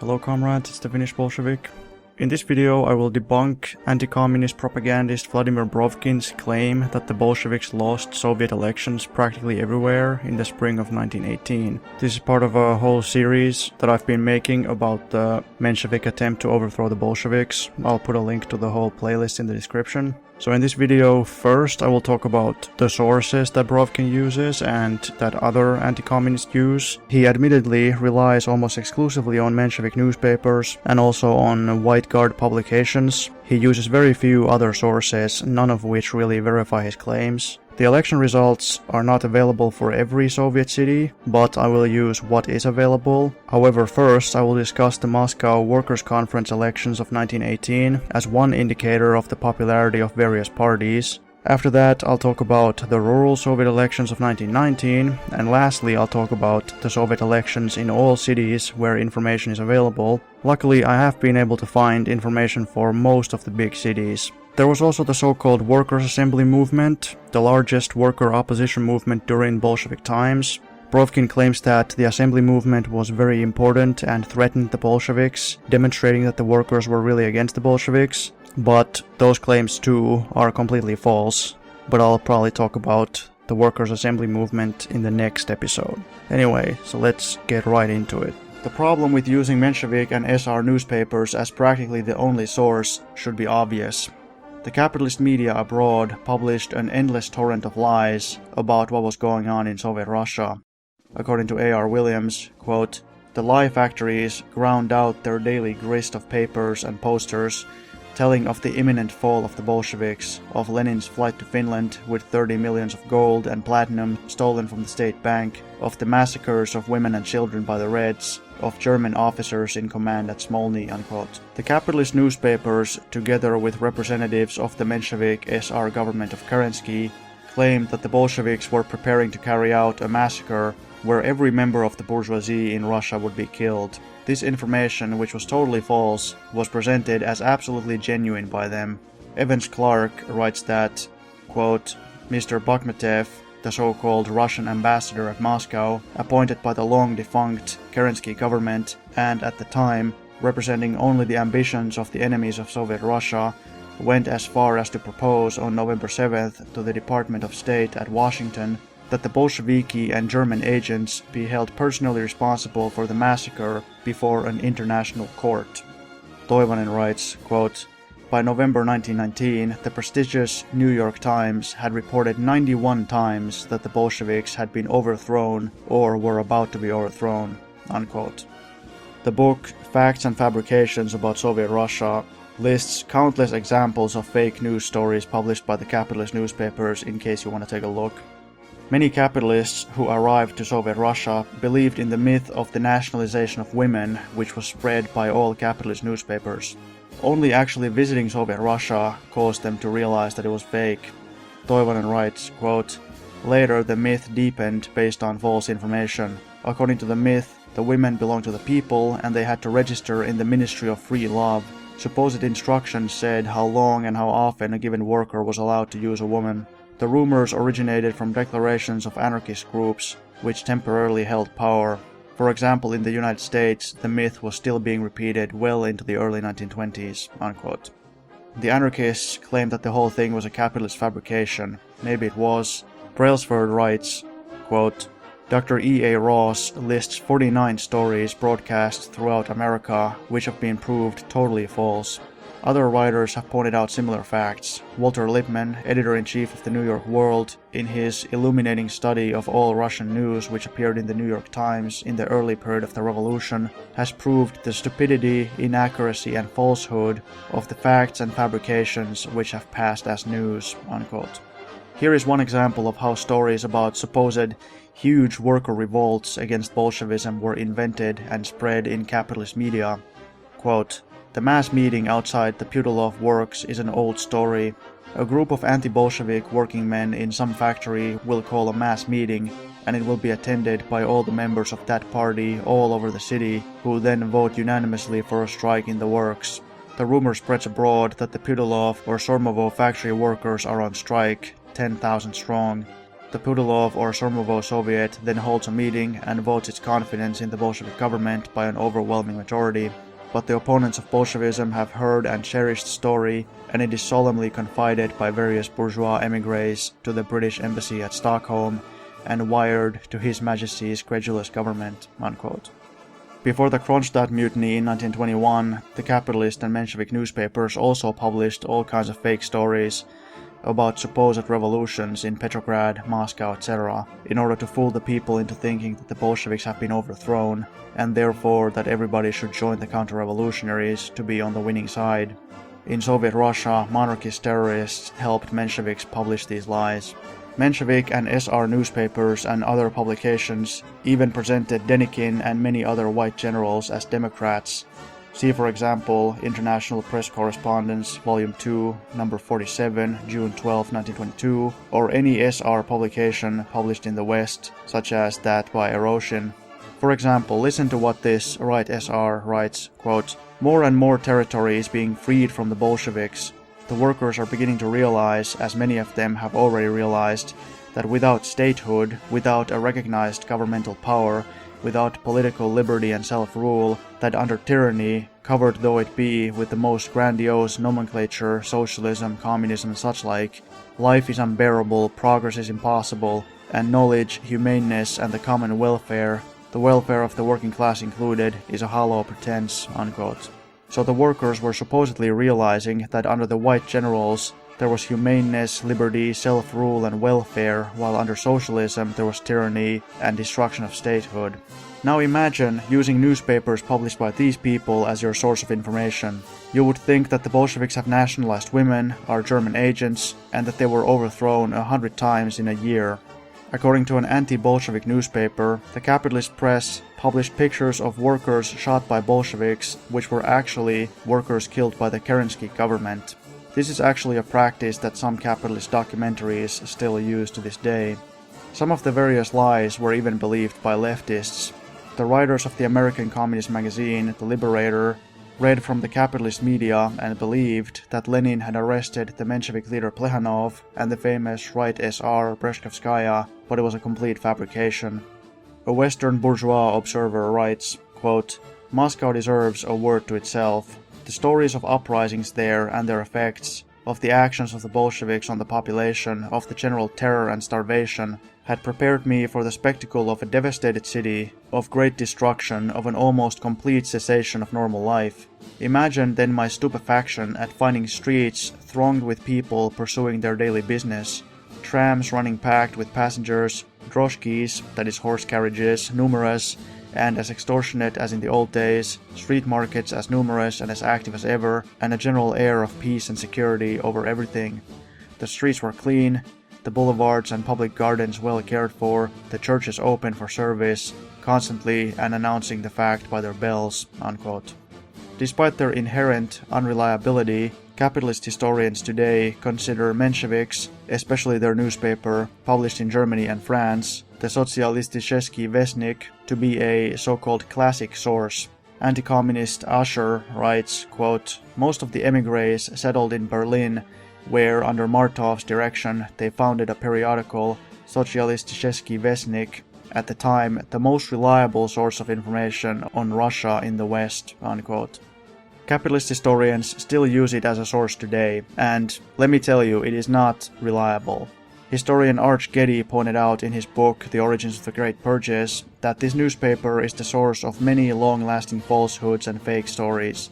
Hello comrades, it's TheFinnishBolshevik. In this video I will debunk anti-communist propagandist Vladimir Brovkin's claim that the Bolsheviks lost Soviet elections practically everywhere in the spring of 1918. This is part of a whole series that I've been making about the Menshevik attempt to overthrow the Bolsheviks. I'll put a link to the whole playlist in the description. So in this video, first I will talk about the sources that Brovkin uses and that other anti-communists use. He admittedly relies almost exclusively on Menshevik newspapers and also on White Guard publications. He uses very few other sources, none of which really verify his claims. The election results are not available for every Soviet city, but I will use what is available. However, first I will discuss the Moscow Workers' Conference elections of 1918 as one indicator of the popularity of various parties. After that, I'll talk about the rural Soviet elections of 1919, and lastly I'll talk about the Soviet elections in all cities where information is available. Luckily, I have been able to find information for most of the big cities. There was also the so-called Workers' Assembly movement, the largest worker opposition movement during Bolshevik times. Brovkin claims that the assembly movement was very important and threatened the Bolsheviks, demonstrating that the workers were really against the Bolsheviks. But those claims too are completely false. But I'll probably talk about the Workers' Assembly movement in the next episode. Anyway, so let's get right into it. The problem with using Menshevik and SR newspapers as practically the only source should be obvious. The capitalist media abroad published an endless torrent of lies about what was going on in Soviet Russia. According to A.R. Williams, quote, "The lie factories ground out their daily grist of papers and posters telling of the imminent fall of the Bolsheviks, of Lenin's flight to Finland with 30 millions of gold and platinum stolen from the state bank, of the massacres of women and children by the Reds, of German officers in command at Smolny," unquote. The capitalist newspapers, together with representatives of the Menshevik-SR government of Kerensky, claimed that the Bolsheviks were preparing to carry out a massacre where every member of the bourgeoisie in Russia would be killed. This information, which was totally false, was presented as absolutely genuine by them. Evans Clark writes that, quote, "Mr. Bakhmetev, the so-called Russian ambassador at Moscow, appointed by the long-defunct Kerensky government and, at the time, representing only the ambitions of the enemies of Soviet Russia, went as far as to propose on November 7th to the Department of State at Washington that the Bolsheviki and German agents be held personally responsible for the massacre before an international court." Toivonen writes, quote, "By November 1919, the prestigious New York Times had reported 91 times that the Bolsheviks had been overthrown or were about to be overthrown," unquote. The book Facts and Fabrications About Soviet Russia lists countless examples of fake news stories published by the capitalist newspapers in case you want to take a look. Many capitalists who arrived to Soviet Russia believed in the myth of the nationalization of women, which was spread by all capitalist newspapers. Only actually visiting Soviet Russia caused them to realize that it was fake. Toivonen writes, quote, "Later the myth deepened based on false information. According to the myth, the women belonged to the people and they had to register in the Ministry of Free Love. Supposed instructions said how long and how often a given worker was allowed to use a woman. The rumors originated from declarations of anarchist groups, which temporarily held power. For example, in the United States, the myth was still being repeated well into the early 1920s, unquote. The anarchists claimed that the whole thing was a capitalist fabrication. Maybe it was. Brailsford writes, quote, "Dr. E.A. Ross lists 49 stories broadcast throughout America which have been proved totally false. Other writers have pointed out similar facts. Walter Lippmann, editor-in-chief of the New York World, in his illuminating study of all Russian news which appeared in the New York Times in the early period of the revolution, has proved the stupidity, inaccuracy and falsehood of the facts and fabrications which have passed as news," unquote. Here is one example of how stories about supposed huge worker revolts against Bolshevism were invented and spread in capitalist media. Quote, "The mass meeting outside the Pudilov works is an old story. A group of anti-Bolshevik working men in some factory will call a mass meeting, and it will be attended by all the members of that party all over the city, who then vote unanimously for a strike in the works. The rumor spreads abroad that the Pudilov or Sormovo factory workers are on strike, 10,000 strong. the Pudilov or Sormovo Soviet then holds a meeting and votes its confidence in the Bolshevik government by an overwhelming majority. But the opponents of Bolshevism have heard and cherished the story, and it is solemnly confided by various bourgeois émigrés to the British embassy at Stockholm and wired to His Majesty's credulous government." Unquote. Before the Kronstadt mutiny in 1921, the capitalist and Menshevik newspapers also published all kinds of fake stories about supposed revolutions in Petrograd, Moscow, etc., in order to fool the people into thinking that the Bolsheviks have been overthrown, and therefore that everybody should join the counter-revolutionaries to be on the winning side. In Soviet Russia, monarchist terrorists helped Mensheviks publish these lies. Menshevik and SR newspapers and other publications even presented Denikin and many other white generals as Democrats. See, for example, International Press Correspondence, Volume 2, Number 47, June 12, 1922, or any SR publication published in the West, such as that by Eroshin. For example, listen to what this Right SR writes, quote, "More and more territory is being freed from the Bolsheviks. The workers are beginning to realize, as many of them have already realized, that without statehood, without a recognized governmental power, without political liberty and self-rule, that under tyranny, covered though it be with the most grandiose nomenclature, socialism, communism and such like, life is unbearable, progress is impossible, and knowledge, humaneness and the common welfare, the welfare of the working class included, is a hollow pretense." Unquote. So the workers were supposedly realizing that under the white generals there was humaneness, liberty, self-rule and welfare, while under socialism there was tyranny and destruction of statehood. Now imagine using newspapers published by these people as your source of information. You would think that the Bolsheviks have nationalized women, are German agents, and that they were overthrown 100 times in a year. According to an anti-Bolshevik newspaper, the capitalist press published pictures of workers shot by Bolsheviks, which were actually workers killed by the Kerensky government. This is actually a practice that some capitalist documentaries still use to this day. Some of the various lies were even believed by leftists. The writers of the American communist magazine, The Liberator, read from the capitalist media and believed that Lenin had arrested the Menshevik leader Plekhanov and the famous Right SR Breshkovskaya, but it was a complete fabrication. A Western bourgeois observer writes, quote, "Moscow deserves a word to itself. The stories of uprisings there and their effects, of the actions of the Bolsheviks on the population, of the general terror and starvation, had prepared me for the spectacle of a devastated city, of great destruction, of an almost complete cessation of normal life. Imagine then my stupefaction at finding streets thronged with people pursuing their daily business, trams running packed with passengers, droshkis, that is horse carriages, numerous, and as extortionate as in the old days, street markets as numerous and as active as ever, and a general air of peace and security over everything. The streets were clean, the boulevards and public gardens well cared for, the churches open for service, constantly and announcing the fact by their bells." Unquote. Despite their inherent unreliability, capitalist historians today consider Mensheviks, especially their newspaper, published in Germany and France, the Sozialistisches Westnik, to be a so-called classic source. Anti-communist Asher writes, quote, "Most of the émigrés settled in Berlin, where, under Martov's direction, they founded a periodical, Sozialistisches Westnik, at the time the most reliable source of information on Russia in the West." Unquote. Capitalist historians still use it as a source today, and let me tell you, it is not reliable. Historian Arch Getty pointed out in his book The Origins of the Great Purges that this newspaper is the source of many long-lasting falsehoods and fake stories.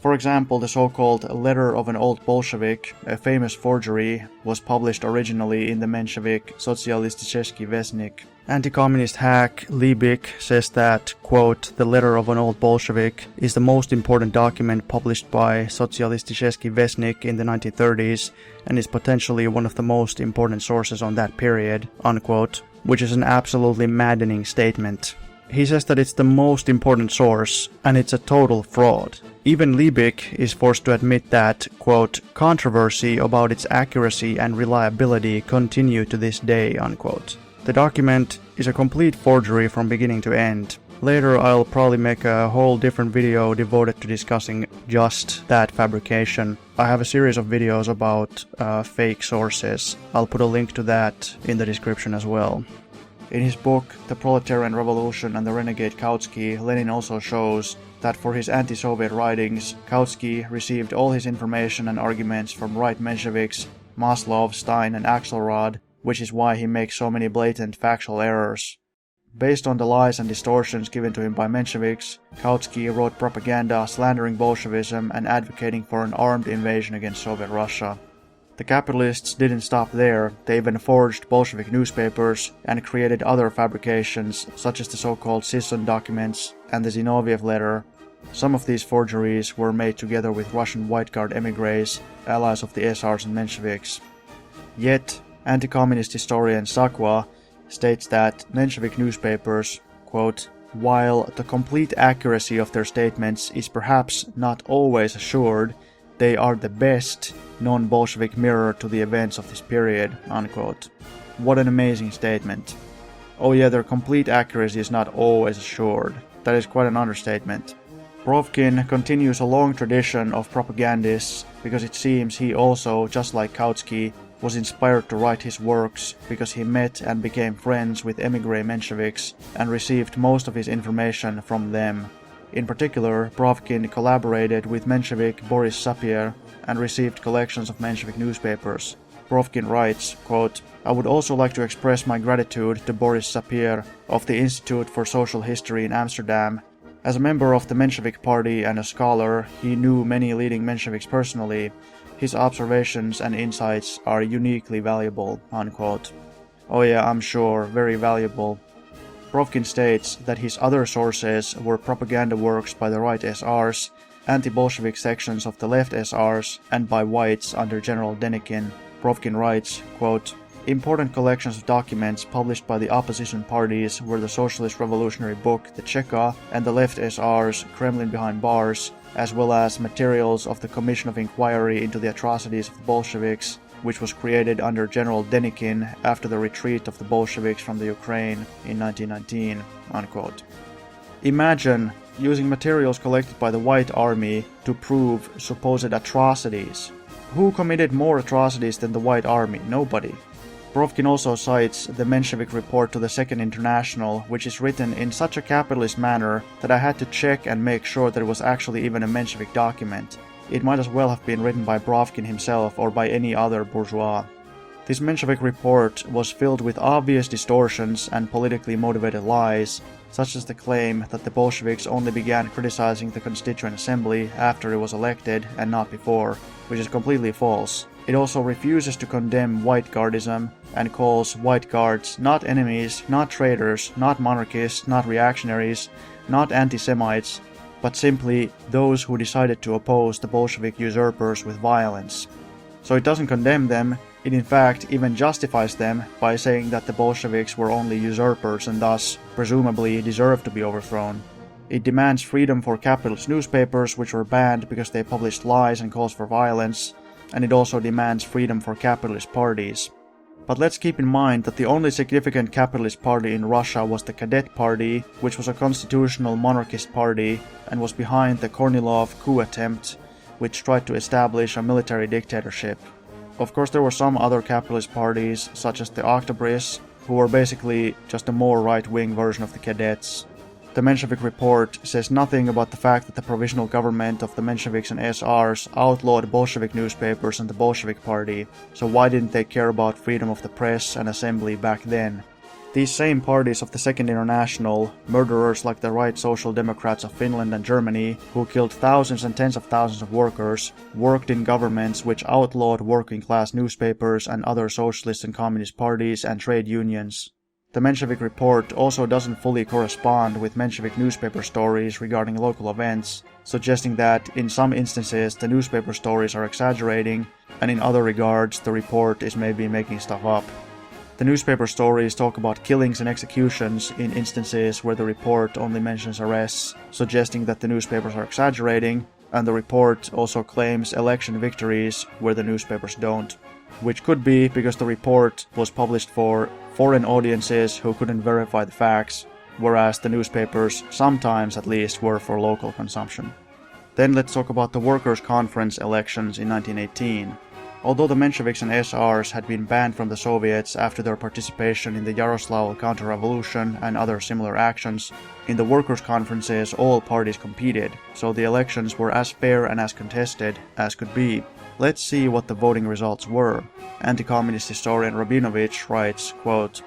For example, the so-called Letter of an Old Bolshevik, a famous forgery, was published originally in the Menshevik Sozialistisches Westnik. Anti-communist hack Liebig says that, quote, "The Letter of an Old Bolshevik is the most important document published by Sozialistisches Westnik in the 1930s and is potentially one of the most important sources on that period," unquote, which is an absolutely maddening statement. He says that it's the most important source, and it's a total fraud. Even Liebig is forced to admit that, quote, "controversy about its accuracy and reliability continue to this day," unquote. The document is a complete forgery from beginning to end. Later I'll probably make a whole different video devoted to discussing just that fabrication. I have a series of videos about fake sources. I'll put a link to that in the description as well. In his book The Proletarian Revolution and the Renegade Kautsky, Lenin also shows that for his anti-Soviet writings, Kautsky received all his information and arguments from right Mensheviks, Maslov, Stein and Axelrod, which is why he makes so many blatant factual errors. Based on the lies and distortions given to him by Mensheviks, Kautsky wrote propaganda slandering Bolshevism and advocating for an armed invasion against Soviet Russia. The capitalists didn't stop there, they even forged Bolshevik newspapers and created other fabrications such as the so-called Sisson documents and the Zinoviev letter. Some of these forgeries were made together with Russian White Guard émigrés, allies of the SRs and Mensheviks. Yet, anti-communist historian Sakwa states that Menshevik newspapers, quote, "while the complete accuracy of their statements is perhaps not always assured, they are the best non-Bolshevik mirror to the events of this period," unquote. What an amazing statement. Oh yeah, their complete accuracy is not always assured. That is quite an understatement. Brovkin continues a long tradition of propagandists because it seems he also, just like Kautsky, was inspired to write his works because he met and became friends with émigré Mensheviks and received most of his information from them. In particular, Brovkin collaborated with Menshevik Boris Sapir and received collections of Menshevik newspapers. Brovkin writes, quote, "I would also like to express my gratitude to Boris Sapir of the Institute for Social History in Amsterdam. As a member of the Menshevik Party and a scholar, he knew many leading Mensheviks personally. His observations and insights are uniquely valuable," unquote. Oh yeah, I'm sure, very valuable. Brovkin states that his other sources were propaganda works by the right SRs, anti-Bolshevik sections of the left SRs, and by whites under General Denikin. Brovkin writes, quote, "Important collections of documents published by the opposition parties were the Socialist Revolutionary Book, the Cheka, and the left SRs, Kremlin Behind Bars, as well as materials of the Commission of Inquiry into the Atrocities of the Bolsheviks, which was created under General Denikin after the retreat of the Bolsheviks from the Ukraine in 1919, unquote. Imagine using materials collected by the White Army to prove supposed atrocities. Who committed more atrocities than the White Army? Nobody. Brovkin also cites the Menshevik report to the Second International, which is written in such a capitalist manner that I had to check and make sure that it was actually even a Menshevik document. It might as well have been written by Brovkin himself or by any other bourgeois. This Menshevik report was filled with obvious distortions and politically motivated lies, such as the claim that the Bolsheviks only began criticizing the Constituent Assembly after it was elected and not before, which is completely false. It also refuses to condemn White Guardism and calls White Guards not enemies, not traitors, not monarchists, not reactionaries, not anti-Semites, but simply those who decided to oppose the Bolshevik usurpers with violence. So it doesn't condemn them, it in fact even justifies them by saying that the Bolsheviks were only usurpers and thus, presumably, deserved to be overthrown. It demands freedom for capitalist newspapers, which were banned because they published lies and calls for violence, and it also demands freedom for capitalist parties. But let's keep in mind that the only significant capitalist party in Russia was the Cadet Party, which was a constitutional monarchist party and was behind the Kornilov coup attempt, which tried to establish a military dictatorship. Of course, there were some other capitalist parties, such as the Octobrists, who were basically just a more right-wing version of the Cadets. The Menshevik report says nothing about the fact that the provisional government of the Mensheviks and SRs outlawed Bolshevik newspapers and the Bolshevik Party, so why didn't they care about freedom of the press and assembly back then? These same parties of the Second International, murderers like the Right Social Democrats of Finland and Germany, who killed thousands and tens of thousands of workers, worked in governments which outlawed working-class newspapers and other socialist and communist parties and trade unions. The Menshevik report also doesn't fully correspond with Menshevik newspaper stories regarding local events, suggesting that in some instances the newspaper stories are exaggerating, and in other regards the report is maybe making stuff up. The newspaper stories talk about killings and executions in instances where the report only mentions arrests, suggesting that the newspapers are exaggerating, and the report also claims election victories where the newspapers don't. Which could be because the report was published for foreign audiences who couldn't verify the facts, whereas the newspapers, sometimes at least, were for local consumption. Then let's talk about the Workers' Conference elections in 1918. Although the Mensheviks and SRs had been banned from the Soviets after their participation in the Yaroslavl counter-revolution and other similar actions, in the Workers' Conferences all parties competed, so the elections were as fair and as contested as could be. Let's see what the voting results were. Anti-communist historian Rabinovich writes, quote,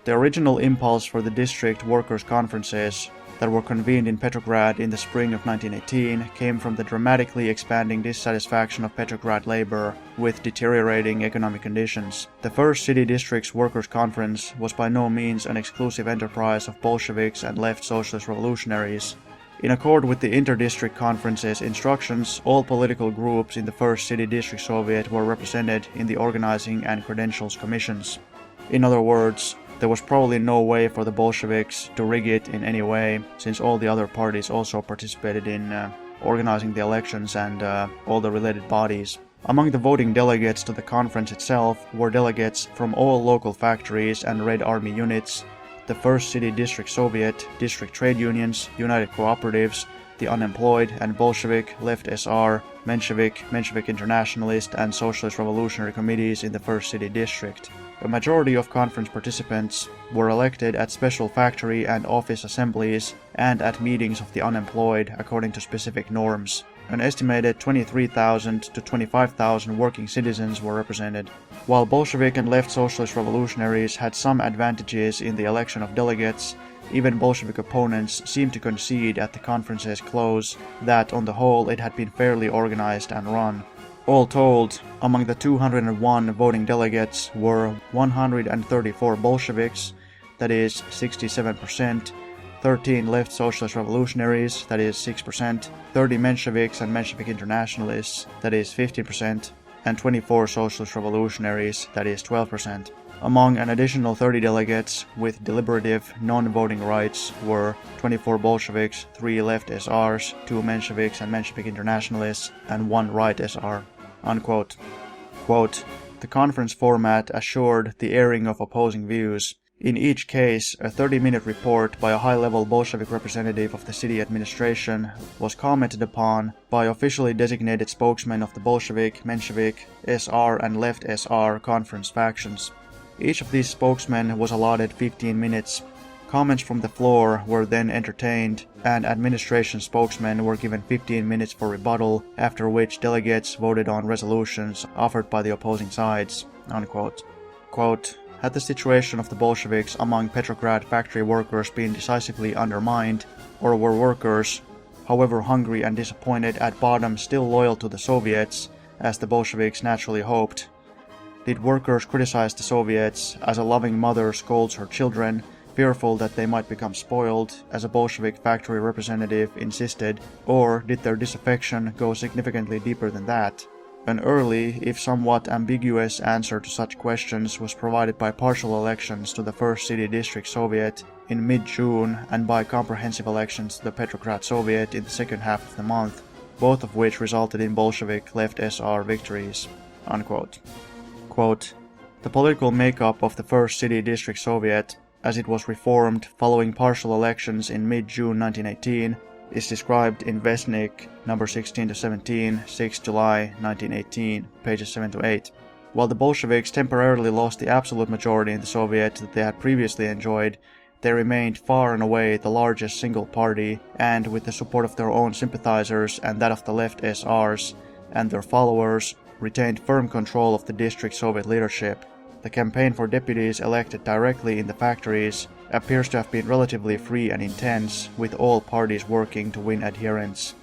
"The original impulse for the district workers' conferences that were convened in Petrograd in the spring of 1918 came from the dramatically expanding dissatisfaction of Petrograd labor with deteriorating economic conditions. The first city district's workers' conference was by no means an exclusive enterprise of Bolsheviks and left socialist revolutionaries. In accord with the inter-district conference's instructions, all political groups in the first city district Soviet were represented in the organizing and credentials commissions." In other words, there was probably no way for the Bolsheviks to rig it in any way, since all the other parties also participated in organizing the elections and all the related bodies. Among the voting delegates to the conference itself were delegates from all local factories and Red Army units, the First City District Soviet, district trade unions, United Cooperatives, the unemployed and Bolshevik, Left SR, Menshevik, Menshevik Internationalist and Socialist Revolutionary committees in the First City District. A majority of conference participants were elected at special factory and office assemblies and at meetings of the unemployed according to specific norms. An estimated 23,000 to 25,000 working citizens were represented. While Bolshevik and left socialist revolutionaries had some advantages in the election of delegates, even Bolshevik opponents seemed to concede at the conference's close that on the whole it had been fairly organized and run. All told, among the 201 voting delegates were 134 Bolsheviks, that is 67%, 13 left socialist revolutionaries, that is 6%, 30 Mensheviks and Menshevik Internationalists, that is 15%, and 24 socialist revolutionaries, that is 12%. Among an additional 30 delegates with deliberative, non-voting rights were 24 Bolsheviks, 3 left SRs, 2 Mensheviks and Menshevik Internationalists, and 1 right SR." Unquote. Quote, "The conference format assured the airing of opposing views. In each case, a 30-minute report by a high-level Bolshevik representative of the city administration was commented upon by officially designated spokesmen of the Bolshevik, Menshevik, SR and Left SR conference factions. Each of these spokesmen was allotted 15 minutes. Comments from the floor were then entertained, and administration spokesmen were given 15 minutes for rebuttal, after which delegates voted on resolutions offered by the opposing sides." Unquote. Quote, "Had the situation of the Bolsheviks among Petrograd factory workers been decisively undermined, or were workers, however hungry and disappointed, at bottom still loyal to the Soviets, as the Bolsheviks naturally hoped? Did workers criticize the Soviets as a loving mother scolds her children, fearful that they might become spoiled, as a Bolshevik factory representative insisted, or did their disaffection go significantly deeper than that? An early, if somewhat ambiguous, answer to such questions was provided by partial elections to the First City District Soviet in mid-June and by comprehensive elections to the Petrograd Soviet in the second half of the month, both of which resulted in Bolshevik Left SR victories." Unquote. Quote, "The political makeup of the First City District Soviet, as it was reformed following partial elections in mid-June 1918, is described in Vestnik, number 16-17, 6 July 1918, pages 7-8. While the Bolsheviks temporarily lost the absolute majority in the Soviet that they had previously enjoyed, they remained far and away the largest single party, and with the support of their own sympathizers and that of the left SRs and their followers, retained firm control of the district Soviet leadership. The campaign for deputies elected directly in the factories appears to have been relatively free and intense, with all parties working to win adherents.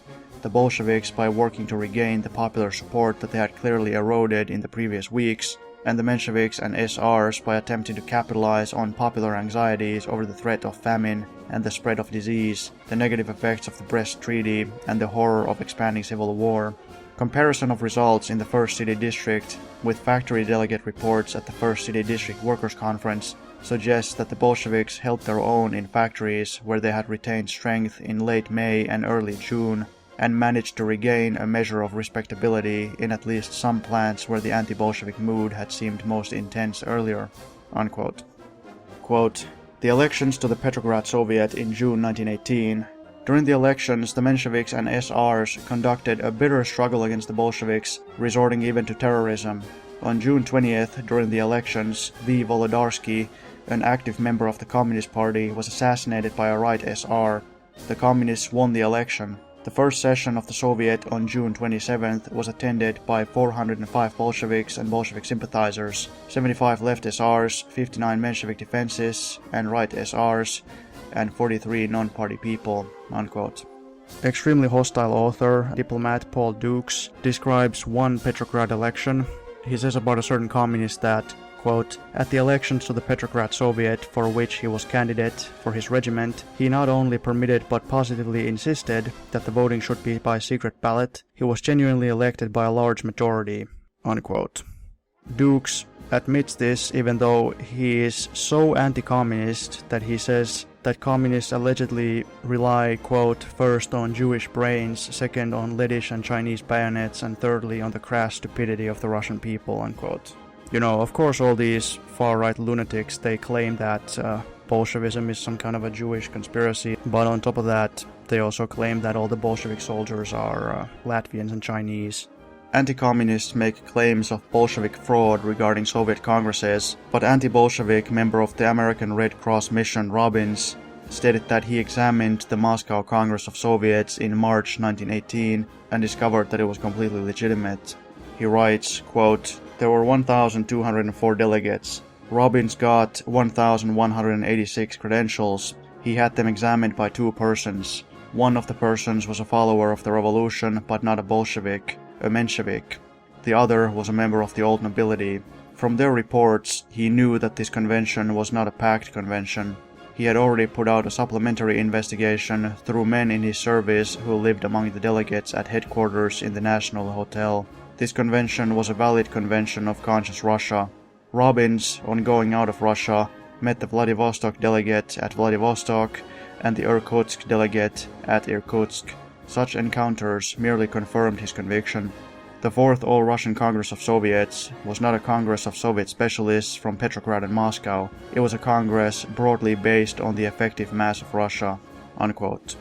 The Bolsheviks by working to regain the popular support that they had clearly eroded in the previous weeks, and the Mensheviks and SRs by attempting to capitalize on popular anxieties over the threat of famine and the spread of disease, the negative effects of the Brest Treaty, and the horror of expanding civil war. Comparison of results in the First City District with factory delegate reports at the First City District Workers' Conference suggests that the Bolsheviks held their own in factories where they had retained strength in late May and early June, and managed to regain a measure of respectability in at least some plants where the anti-Bolshevik mood had seemed most intense earlier." Unquote. Quote, The elections to the Petrograd Soviet in June 1918. During the elections, the Mensheviks and SRs conducted a bitter struggle against the Bolsheviks, resorting even to terrorism. On June 20th, during the elections, V. Volodarsky, an active member of the Communist Party, was assassinated by a right SR. The Communists won the election. The first session of the Soviet on June 27th was attended by 405 Bolsheviks and Bolshevik sympathizers, 75 left SRs, 59 Menshevik defenses and right SRs, and 43 non-party people." Unquote. Extremely hostile author, diplomat Paul Dukes, describes one Petrograd election. He says about a certain communist that, quote, "At the elections to the Petrograd Soviet, for which he was candidate for his regiment, he not only permitted but positively insisted that the voting should be by secret ballot. He was genuinely elected by a large majority." Unquote. Dukes admits this even though he is so anti-communist that he says that communists allegedly rely, quote, "first on Jewish brains, second on Lettish and Chinese bayonets, and thirdly on the crass stupidity of the Russian people," unquote. You know, of course all these far-right lunatics, they claim that Bolshevism is some kind of a Jewish conspiracy, but on top of that, they also claim that all the Bolshevik soldiers are Latvians and Chinese. Anti-communists make claims of Bolshevik fraud regarding Soviet congresses, but anti-Bolshevik member of the American Red Cross mission Robbins stated that he examined the Moscow Congress of Soviets in March 1918 and discovered that it was completely legitimate. He writes, quote, "There were 1,204 delegates. Robbins got 1,186 credentials. He had them examined by 2 persons. One of the persons was a follower of the revolution, but not a Bolshevik, a Menshevik. The other was a member of the old nobility. From their reports, he knew that this convention was not a packed convention. He had already put out a supplementary investigation through men in his service who lived among the delegates at headquarters in the National Hotel. This convention was a valid convention of conscious Russia. Robbins, on going out of Russia, met the Vladivostok delegate at Vladivostok and the Irkutsk delegate at Irkutsk. Such encounters merely confirmed his conviction. The Fourth All-Russian Congress of Soviets was not a congress of Soviet specialists from Petrograd and Moscow. It was a congress broadly based on the effective mass of Russia." Unquote.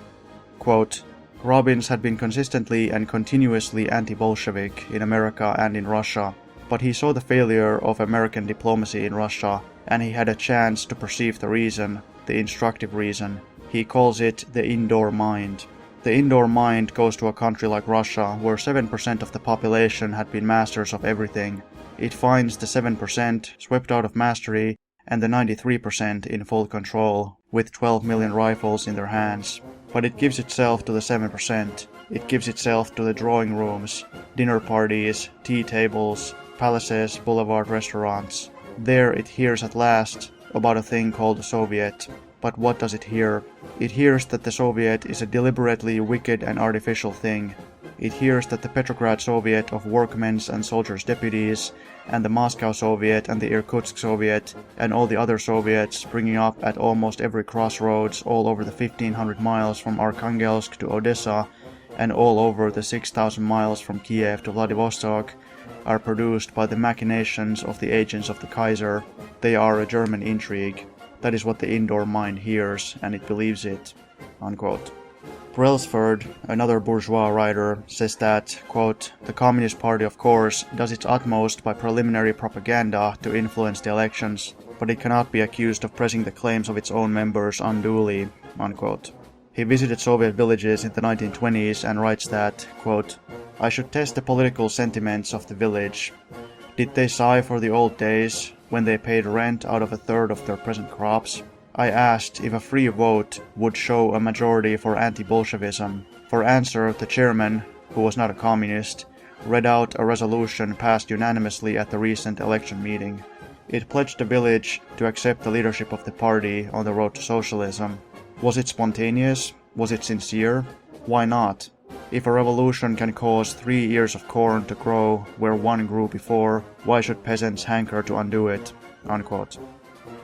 Quote, "Robbins had been consistently and continuously anti-Bolshevik in America and in Russia, but he saw the failure of American diplomacy in Russia, and he had a chance to perceive the reason, the instructive reason. He calls it the indoor mind. The indoor mind goes to a country like Russia, where 7% of the population had been masters of everything. It finds the 7% swept out of mastery and the 93% in full control, with 12 million rifles in their hands. But it gives itself to the 7%. It gives itself to the drawing rooms, dinner parties, tea tables, palaces, boulevard restaurants. There it hears at last about a thing called the Soviet. But what does it hear? It hears that the Soviet is a deliberately wicked and artificial thing. It hears that the Petrograd Soviet of workmen's and soldiers' deputies, and the Moscow Soviet and the Irkutsk Soviet, and all the other Soviets springing up at almost every crossroads all over the 1,500 miles from Arkhangelsk to Odessa, and all over the 6,000 miles from Kiev to Vladivostok, are produced by the machinations of the agents of the Kaiser. They are a German intrigue. That is what the indoor mind hears, and it believes it." Unquote. Brailsford, another bourgeois writer, says that, quote, "The Communist Party, of course, does its utmost by preliminary propaganda to influence the elections, but it cannot be accused of pressing the claims of its own members unduly." Unquote. He visited Soviet villages in the 1920s and writes that, quote, "I should test the political sentiments of the village. Did they sigh for the old days, when they paid rent out of a third of their present crops? I asked if a free vote would show a majority for anti-Bolshevism. For answer, the chairman, who was not a communist, read out a resolution passed unanimously at the recent election meeting. It pledged the village to accept the leadership of the party on the road to socialism. Was it spontaneous? Was it sincere? Why not? If a revolution can cause 3 ears of corn to grow where one grew before, why should peasants hanker to undo it?" Unquote.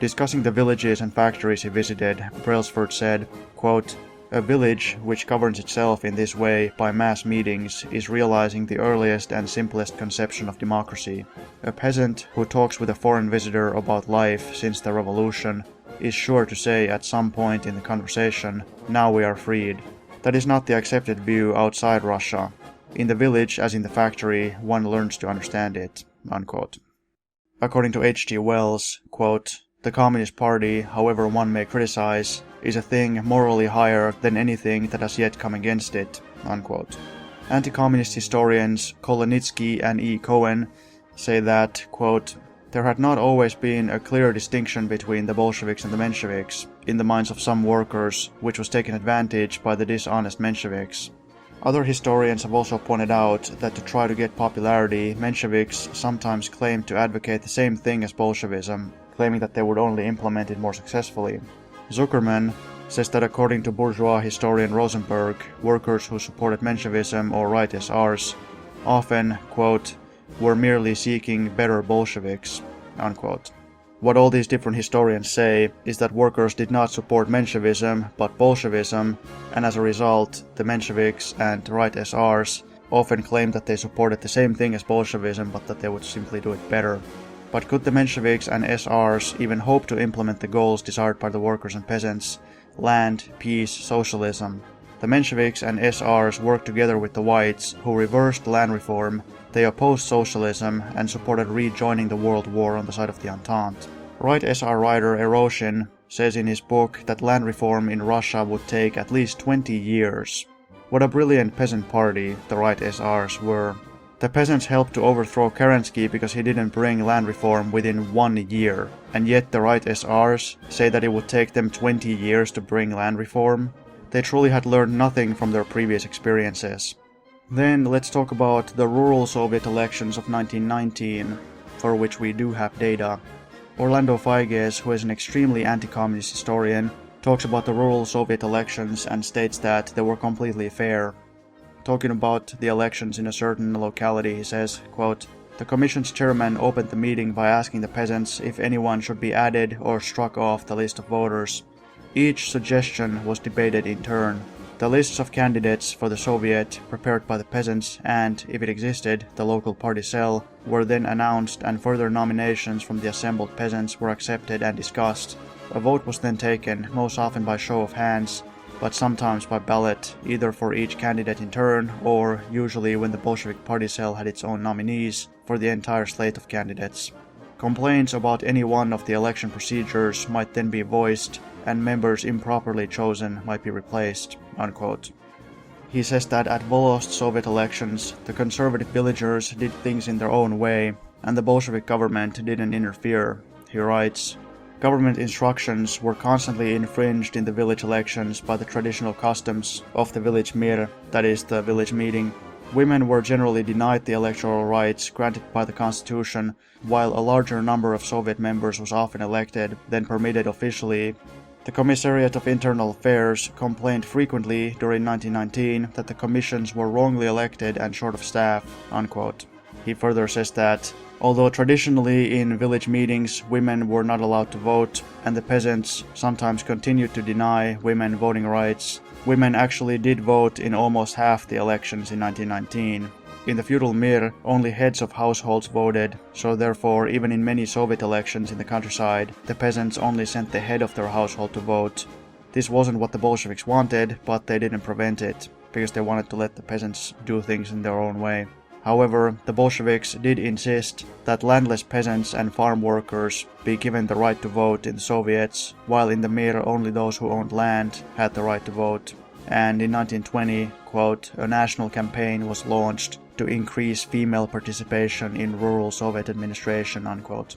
Discussing the villages and factories he visited, Brailsford said, quote, "A village which governs itself in this way by mass meetings is realizing the earliest and simplest conception of democracy. A peasant who talks with a foreign visitor about life since the revolution is sure to say at some point in the conversation, "Now we are freed." That is not the accepted view outside Russia. In the village, as in the factory, one learns to understand it, unquote. According to H.G. Wells, quote, "The Communist Party, however one may criticize, is a thing morally higher than anything that has yet come against it," unquote. Anti-communist historians Kolenitsky and E. Cohen say that, quote, "There had not always been a clear distinction between the Bolsheviks and the Mensheviks in the minds of some workers, which was taken advantage by the dishonest Mensheviks." Other historians have also pointed out that to try to get popularity, Mensheviks sometimes claimed to advocate the same thing as Bolshevism, claiming that they would only implement it more successfully. Zuckerman says that according to bourgeois historian Rosenberg, workers who supported Menshevism or right SRs often, quote, "were merely seeking better Bolsheviks," unquote. What all these different historians say is that workers did not support Menshevism but Bolshevism, and as a result, the Mensheviks and right SRs often claimed that they supported the same thing as Bolshevism but that they would simply do it better. But could the Mensheviks and SRs even hope to implement the goals desired by the workers and peasants? Land, peace, socialism. The Mensheviks and SRs worked together with the whites, who reversed land reform. They opposed socialism and supported rejoining the World War on the side of the Entente. Right SR writer Eroshin says in his book that land reform in Russia would take at least 20 years. What a brilliant peasant party the right SRs were. The peasants helped to overthrow Kerensky because he didn't bring land reform within 1 year, and yet the right SRs say that it would take them 20 years to bring land reform. They truly had learned nothing from their previous experiences. Then let's talk about the rural Soviet elections of 1919, for which we do have data. Orlando Figes, who is an extremely anti-communist historian, talks about the rural Soviet elections and states that they were completely fair. Talking about the elections in a certain locality, he says, quote, "The commission's chairman opened the meeting by asking the peasants if anyone should be added or struck off the list of voters. Each suggestion was debated in turn. The lists of candidates for the Soviet, prepared by the peasants and, if it existed, the local party cell, were then announced and further nominations from the assembled peasants were accepted and discussed. A vote was then taken, most often by show of hands, but sometimes by ballot, either for each candidate in turn, or, usually when the Bolshevik party cell had its own nominees, for the entire slate of candidates. Complaints about any one of the election procedures might then be voiced, and members improperly chosen might be replaced," unquote. He says that at Volost Soviet elections, the conservative villagers did things in their own way, and the Bolshevik government didn't interfere. He writes, "Government instructions were constantly infringed in the village elections by the traditional customs of the village mir, that is, the village meeting. Women were generally denied the electoral rights granted by the constitution, while a larger number of Soviet members was often elected than permitted officially. The Commissariat of Internal Affairs complained frequently during 1919 that the commissions were wrongly elected and short of staff," unquote. He further says that, although traditionally in village meetings women were not allowed to vote, and the peasants sometimes continued to deny women voting rights, women actually did vote in almost half the elections in 1919. In the feudal mir, only heads of households voted, so therefore even in many Soviet elections in the countryside, the peasants only sent the head of their household to vote. This wasn't what the Bolsheviks wanted, but they didn't prevent it, because they wanted to let the peasants do things in their own way. However, the Bolsheviks did insist that landless peasants and farm workers be given the right to vote in the Soviets, while in the mir only those who owned land had the right to vote. And in 1920, quote, "a national campaign was launched to increase female participation in rural Soviet administration," unquote.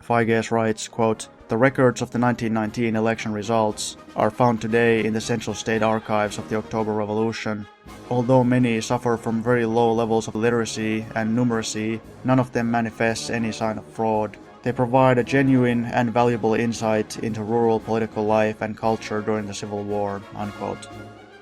Figes writes, quote, "The records of the 1919 election results are found today in the Central State Archives of the October Revolution. Although many suffer from very low levels of literacy and numeracy, none of them manifests any sign of fraud. They provide a genuine and valuable insight into rural political life and culture during the Civil War," unquote.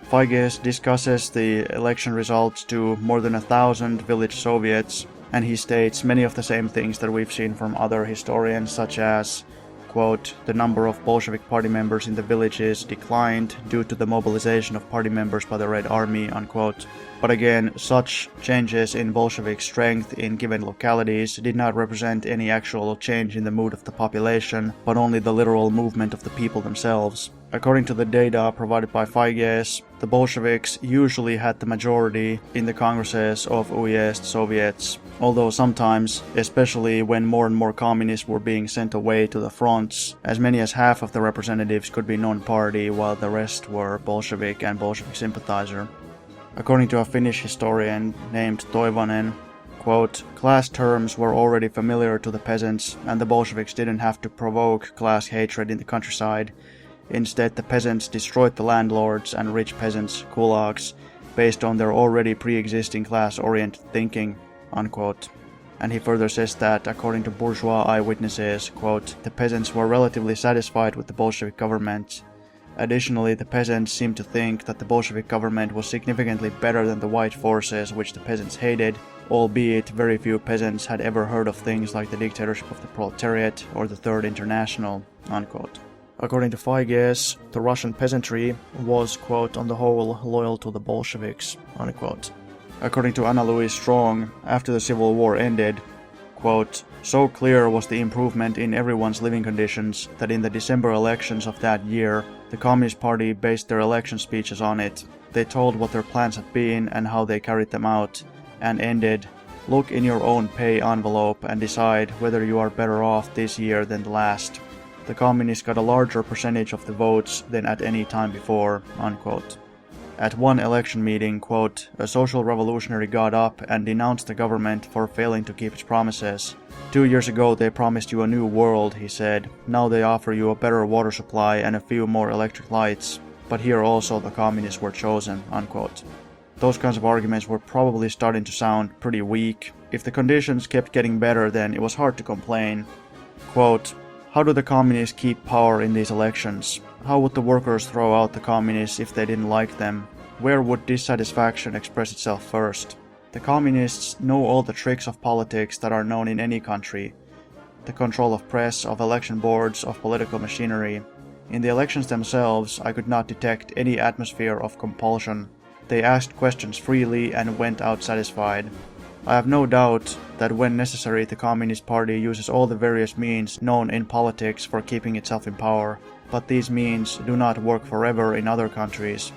Figes discusses the election results to more than 1,000 village Soviets, and he states many of the same things that we've seen from other historians, such as, quote, the number of Bolshevik party members in the villages declined due to the mobilization of party members by the Red Army, unquote. But again, such changes in Bolshevik strength in given localities did not represent any actual change in the mood of the population, but only the literal movement of the people themselves. According to the data provided by Feiges, the Bolsheviks usually had the majority in the congresses of UEST Soviets, although sometimes, especially when more and more communists were being sent away to the fronts, as many as half of the representatives could be non-party while the rest were Bolshevik and Bolshevik sympathizer. According to a Finnish historian named Toivonen, quote, class terms were already familiar to the peasants, and the Bolsheviks didn't have to provoke class hatred in the countryside. Instead, the peasants destroyed the landlords and rich peasants' kulaks based on their already pre-existing class-oriented thinking, unquote. And he further says that, according to bourgeois eyewitnesses, quote, the peasants were relatively satisfied with the Bolshevik government. Additionally, the peasants seemed to think that the Bolshevik government was significantly better than the white forces which the peasants hated, albeit very few peasants had ever heard of things like the dictatorship of the proletariat or the Third International, unquote. According to Feiges, the Russian peasantry was, quote, on the whole, loyal to the Bolsheviks, unquote. According to Anna Louise Strong, after the Civil War ended, quote, so clear was the improvement in everyone's living conditions that in the December elections of that year, the Communist Party based their election speeches on it. They told what their plans had been and how they carried them out, and ended, look in your own pay envelope and decide whether you are better off this year than the last. The communists got a larger percentage of the votes than at any time before, unquote. At one election meeting, quote, a social revolutionary got up and denounced the government for failing to keep its promises. 2 years ago they promised you a new world, he said. Now they offer you a better water supply and a few more electric lights. But here also the communists were chosen, unquote. Those kinds of arguments were probably starting to sound pretty weak. If the conditions kept getting better, then it was hard to complain. Quote, how do the communists keep power in these elections? How would the workers throw out the communists if they didn't like them? Where would dissatisfaction express itself first? The communists know all the tricks of politics that are known in any country. The control of press, of election boards, of political machinery. In the elections themselves, I could not detect any atmosphere of compulsion. They asked questions freely and went out satisfied. I have no doubt that when necessary the Communist Party uses all the various means known in politics for keeping itself in power, but these means do not work forever in other countries.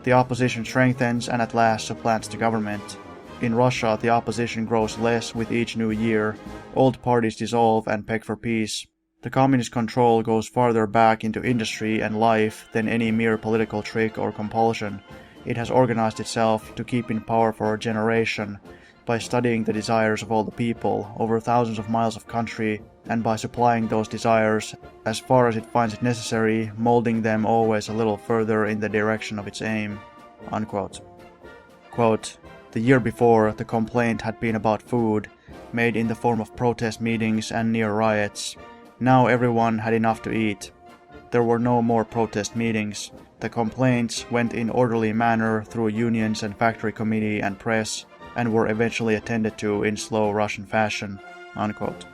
The opposition strengthens and at last supplants the government. In Russia, the opposition grows less with each new year. Old parties dissolve and beg for peace. The communist control goes farther back into industry and life than any mere political trick or compulsion. It has organized itself to keep in power for a generation, by studying the desires of all the people over thousands of miles of country, and by supplying those desires as far as it finds it necessary, molding them always a little further in the direction of its aim, unquote. Quote, the year before, the complaint had been about food, made in the form of protest meetings and near riots. Now everyone had enough to eat. There were no more protest meetings. The complaints went in orderly manner through unions and factory committee and press, and were eventually attended to in slow Russian fashion, unquote.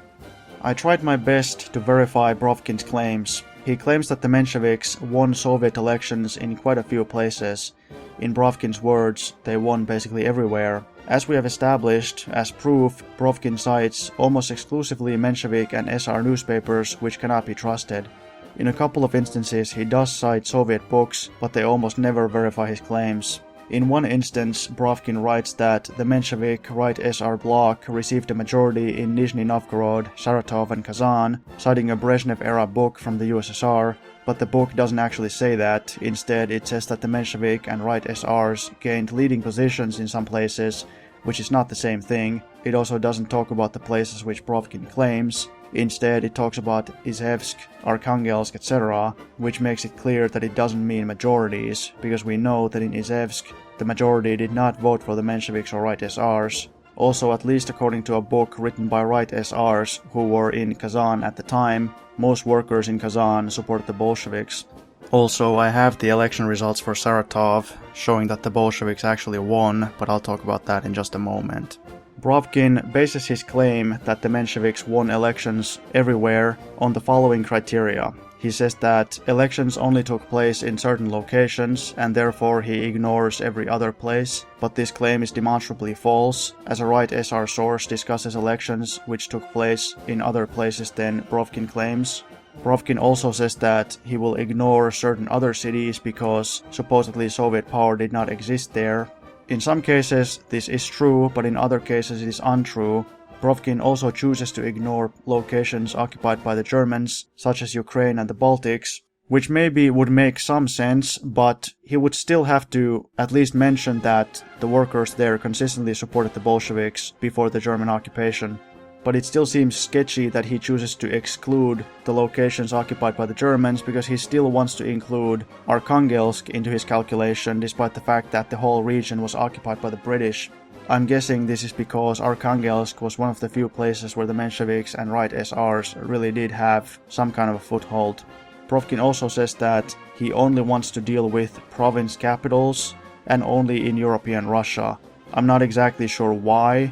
I tried my best to verify Brovkin's claims. He claims that the Mensheviks won Soviet elections in quite a few places. In Brovkin's words, they won basically everywhere. As we have established, as proof, Brovkin cites almost exclusively Menshevik and SR newspapers which cannot be trusted. In a couple of instances he does cite Soviet books, but they almost never verify his claims. In one instance, Brovkin writes that the Menshevik right SR bloc received a majority in Nizhny Novgorod, Saratov and Kazan, citing a Brezhnev-era book from the USSR, but the book doesn't actually say that. Instead, it says that the Menshevik and right SRs gained leading positions in some places, which is not the same thing. It also doesn't talk about the places which Brovkin claims. Instead, it talks about Izhevsk, Arkhangelsk, etc., which makes it clear that it doesn't mean majorities, because we know that in Izhevsk, the majority did not vote for the Mensheviks or right SRs. Also, at least according to a book written by right SRs who were in Kazan at the time, most workers in Kazan support the Bolsheviks. Also, I have the election results for Saratov, showing that the Bolsheviks actually won, but I'll talk about that in just a moment. Brovkin bases his claim that the Mensheviks won elections everywhere on the following criteria. He says that elections only took place in certain locations and therefore he ignores every other place, but this claim is demonstrably false, as a right-SR source discusses elections which took place in other places than Brovkin claims. Brovkin also says that he will ignore certain other cities because supposedly Soviet power did not exist there. In some cases this is true, but in other cases it is untrue. Brovkin also chooses to ignore locations occupied by the Germans, such as Ukraine and the Baltics, which maybe would make some sense, but he would still have to at least mention that the workers there consistently supported the Bolsheviks before the German occupation. But it still seems sketchy that he chooses to exclude the locations occupied by the Germans because he still wants to include Arkhangelsk into his calculation despite the fact that the whole region was occupied by the British. I'm guessing this is because Arkhangelsk was one of the few places where the Mensheviks and right-SRs really did have some kind of a foothold. Brovkin also says that he only wants to deal with province capitals and only in European Russia. I'm not exactly sure why.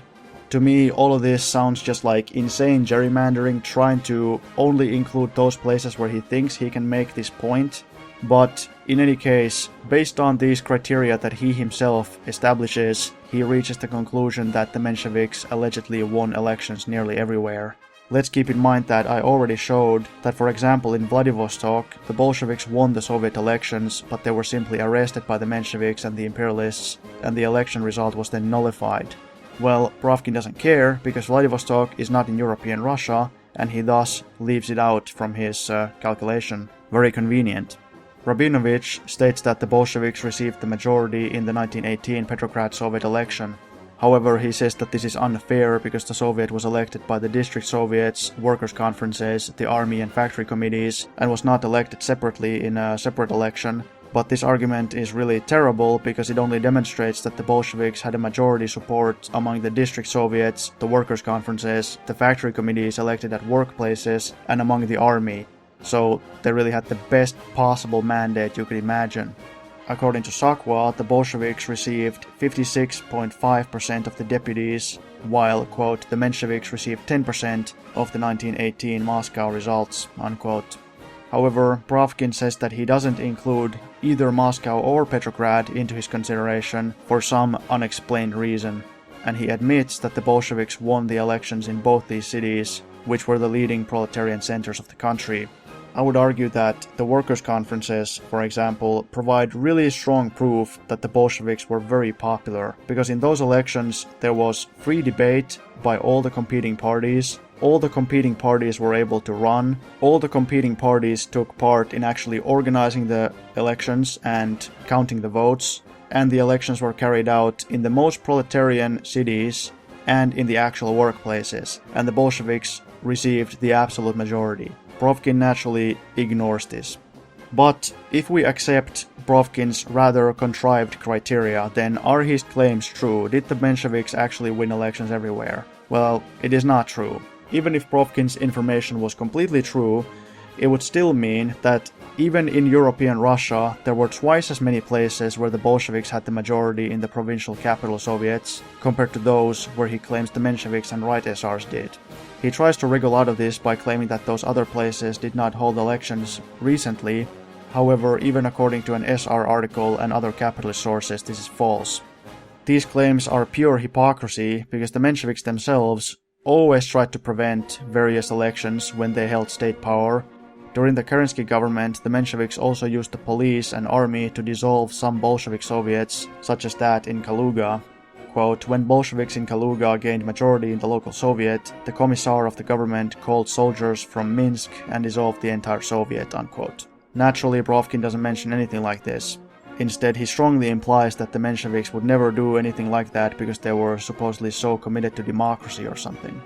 To me, all of this sounds just like insane gerrymandering, trying to only include those places where he thinks he can make this point. But in any case, based on these criteria that he himself establishes, he reaches the conclusion that the Mensheviks allegedly won elections nearly everywhere. Let's keep in mind that I already showed that, for example, in Vladivostok, the Bolsheviks won the Soviet elections, but they were simply arrested by the Mensheviks and the imperialists, and the election result was then nullified. Well, Brovkin doesn't care, because Vladivostok is not in European Russia, and he thus leaves it out from his calculation. Very convenient. Rabinovich states that the Bolsheviks received the majority in the 1918 Petrograd Soviet election. However, he says that this is unfair because the Soviet was elected by the district Soviets, workers' conferences, the army and factory committees, and was not elected separately in a separate election. But this argument is really terrible because it only demonstrates that the Bolsheviks had a majority support among the district Soviets, the workers' conferences, the factory committees elected at workplaces, and among the army. So they really had the best possible mandate you could imagine. According to Sakwa, the Bolsheviks received 56.5% of the deputies, while, quote, the Mensheviks received 10% of the 1918 Moscow results, unquote. However, Brovkin says that he doesn't include either Moscow or Petrograd into his consideration for some unexplained reason, and he admits that the Bolsheviks won the elections in both these cities, which were the leading proletarian centers of the country. I would argue that the workers' conferences, for example, provide really strong proof that the Bolsheviks were very popular, because in those elections there was free debate by all the competing parties. All the competing parties were able to run. All the competing parties took part in actually organizing the elections and counting the votes. And the elections were carried out in the most proletarian cities and in the actual workplaces. And the Bolsheviks received the absolute majority. Brovkin naturally ignores this. But if we accept Brovkin's rather contrived criteria, then are his claims true? Did the Mensheviks actually win elections everywhere? Well, it is not true. Even if Brovkin's information was completely true, it would still mean that even in European Russia, there were twice as many places where the Bolsheviks had the majority in the provincial capital Soviets, compared to those where he claims the Mensheviks and right-SRs did. He tries to wriggle out of this by claiming that those other places did not hold elections recently. However, even according to an SR article and other capitalist sources, this is false. These claims are pure hypocrisy because the Mensheviks themselves always tried to prevent various elections when they held state power. During the Kerensky government, the Mensheviks also used the police and army to dissolve some Bolshevik Soviets, such as that in Kaluga. Quote, when Bolsheviks in Kaluga gained majority in the local Soviet, the commissar of the government called soldiers from Minsk and dissolved the entire Soviet, unquote. Naturally, Brovkin doesn't mention anything like this. Instead, he strongly implies that the Mensheviks would never do anything like that because they were supposedly so committed to democracy or something.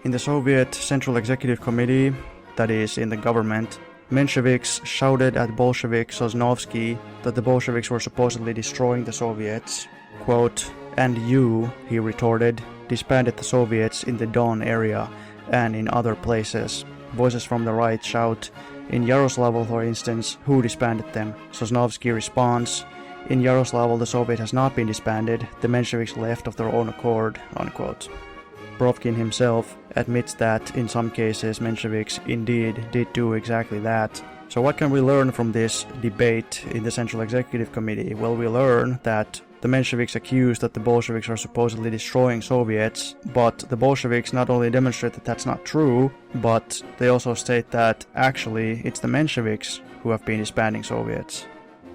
In the Soviet Central Executive Committee, that is, in the government, Mensheviks shouted at Bolshevik Sosnovsky that the Bolsheviks were supposedly destroying the Soviets. Quote, and you, he retorted, disbanded the Soviets in the Don area and in other places. Voices from the right shout, in Yaroslavl, for instance, who disbanded them? Sosnovsky responds, In Yaroslavl, the Soviet has not been disbanded, the Mensheviks left of their own accord, unquote. Brovkin himself admits that in some cases Mensheviks indeed did do exactly that. So what can we learn from this debate in the Central Executive Committee? Well, we learn that the Mensheviks accuse that the Bolsheviks are supposedly destroying Soviets, but the Bolsheviks not only demonstrate that that's not true, but they also state that actually it's the Mensheviks who have been disbanding Soviets.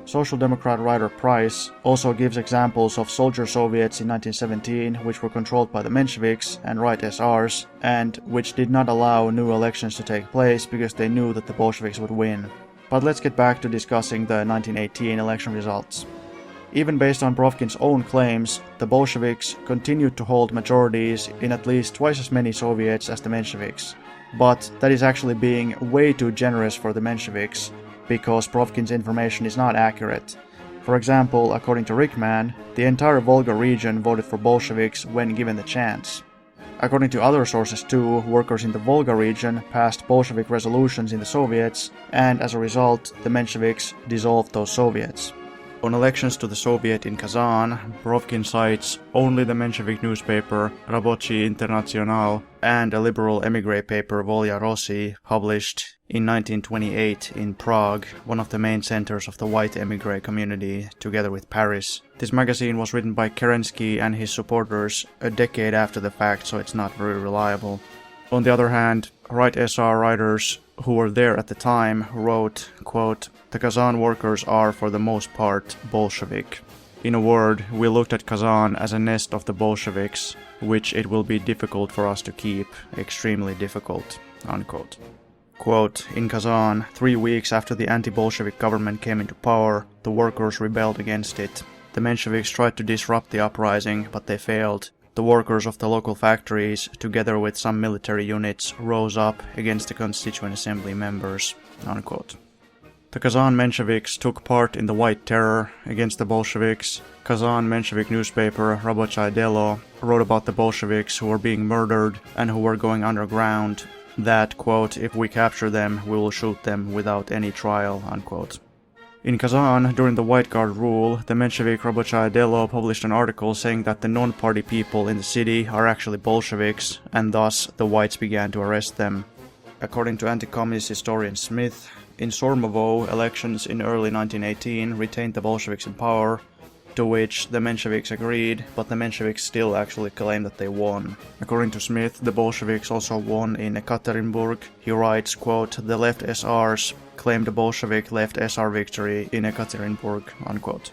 Social Democrat writer Price also gives examples of soldier Soviets in 1917 which were controlled by the Mensheviks and right SRs, and which did not allow new elections to take place because they knew that the Bolsheviks would win. But let's get back to discussing the 1918 election results. Even based on Brovkin's own claims, the Bolsheviks continued to hold majorities in at least twice as many Soviets as the Mensheviks. But that is actually being way too generous for the Mensheviks, because Brovkin's information is not accurate. For example, according to Rickman, the entire Volga region voted for Bolsheviks when given the chance. According to other sources too, workers in the Volga region passed Bolshevik resolutions in the Soviets, and as a result, the Mensheviks dissolved those Soviets. On elections to the Soviet in Kazan, Brovkin cites only the Menshevik newspaper Rabochi International and a liberal émigré paper Volya Rossi, published in 1928 in Prague, one of the main centers of the white émigré community, together with Paris. This magazine was written by Kerensky and his supporters a decade after the fact, so it's not very reliable. On the other hand, right SR writers who were there at the time wrote, quote, "The Kazan workers are for the most part Bolshevik. In a word, we looked at Kazan as a nest of the Bolsheviks, which it will be difficult for us to keep, extremely difficult," unquote. Quote, "In Kazan, 3 weeks after the anti-Bolshevik government came into power, the workers rebelled against it. The Mensheviks tried to disrupt the uprising, but they failed. The workers of the local factories, together with some military units, rose up against the Constituent Assembly members," unquote. The Kazan Mensheviks took part in the White Terror against the Bolsheviks. Kazan Menshevik newspaper Rabochai Delo wrote about the Bolsheviks who were being murdered and who were going underground, that, quote, "If we capture them, we will shoot them without any trial," unquote. In Kazan, during the White Guard rule, the Menshevik Rabochai Delo published an article saying that the non-party people in the city are actually Bolsheviks, and thus the whites began to arrest them. According to anti-communist historian Smith, in Sormovo, elections in early 1918 retained the Bolsheviks in power, to which the Mensheviks agreed, but the Mensheviks still actually claimed that they won. According to Smith, the Bolsheviks also won in Ekaterinburg. He writes, quote, "The left SRs claimed a Bolshevik left SR victory in Ekaterinburg," unquote.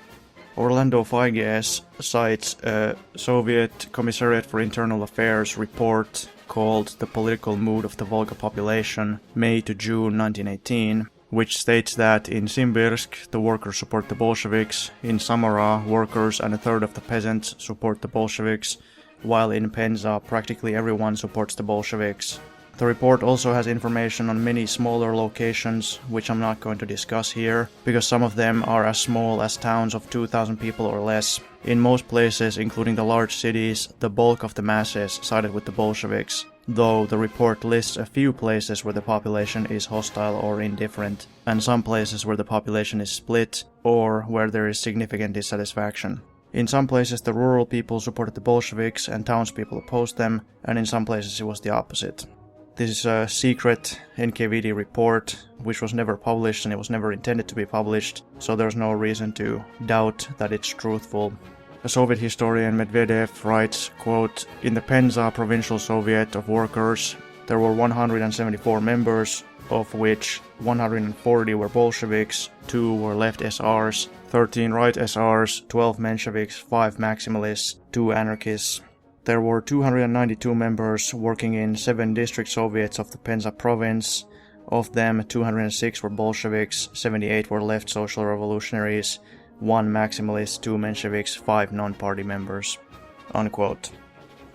Orlando Feiges cites a Soviet Commissariat for Internal Affairs report called The Political Mood of the Volga Population, May to June 1918, which states that in Simbirsk the workers support the Bolsheviks, in Samara workers and a third of the peasants support the Bolsheviks, while in Penza practically everyone supports the Bolsheviks. The report also has information on many smaller locations, which I'm not going to discuss here, because some of them are as small as towns of 2,000 people or less. In most places, including the large cities, the bulk of the masses sided with the Bolsheviks, though the report lists a few places where the population is hostile or indifferent, and some places where the population is split, or where there is significant dissatisfaction. In some places the rural people supported the Bolsheviks and townspeople opposed them, and in some places it was the opposite. This is a secret NKVD report, which was never published and it was never intended to be published, so there's no reason to doubt that it's truthful. A Soviet historian Medvedev writes, quote, "In the Penza Provincial Soviet of Workers, there were 174 members, of which 140 were Bolsheviks, 2 were left SRs, 13 right SRs, 12 Mensheviks, 5 maximalists, 2 anarchists. There were 292 members working in 7 district Soviets of the Penza province. Of them, 206 were Bolsheviks, 78 were left social revolutionaries, 1 maximalist, 2 Mensheviks, 5 non-party members," unquote.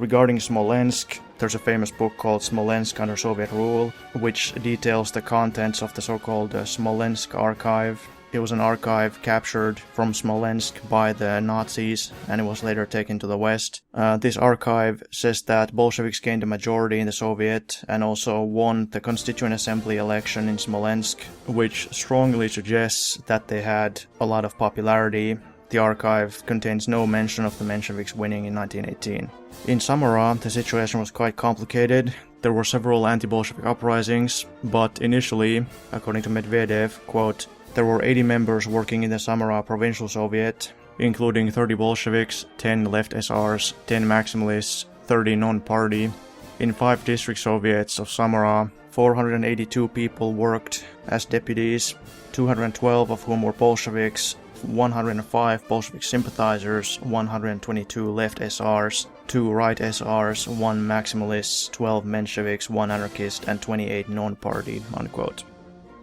Regarding Smolensk, there's a famous book called Smolensk Under Soviet Rule, which details the contents of the so-called Smolensk Archive. It was an archive captured from Smolensk by the Nazis, and it was later taken to the West. This archive says that Bolsheviks gained a majority in the Soviet and also won the Constituent Assembly election in Smolensk, which strongly suggests that they had a lot of popularity. the archive contains no mention of the Mensheviks winning in 1918. In Samara, the situation was quite complicated. There were several anti-Bolshevik uprisings, but initially, according to Medvedev, quote, there were 80 members working in the Samara Provincial Soviet, including 30 Bolsheviks, 10 left SRs, 10 maximalists, 30 non-party. In 5 district Soviets of Samara, 482 people worked as deputies, 212 of whom were Bolsheviks, 105 Bolshevik sympathizers, 122 left SRs, 2 right SRs, 1 maximalist, 12 Mensheviks, 1 anarchist, and 28 non-party, unquote.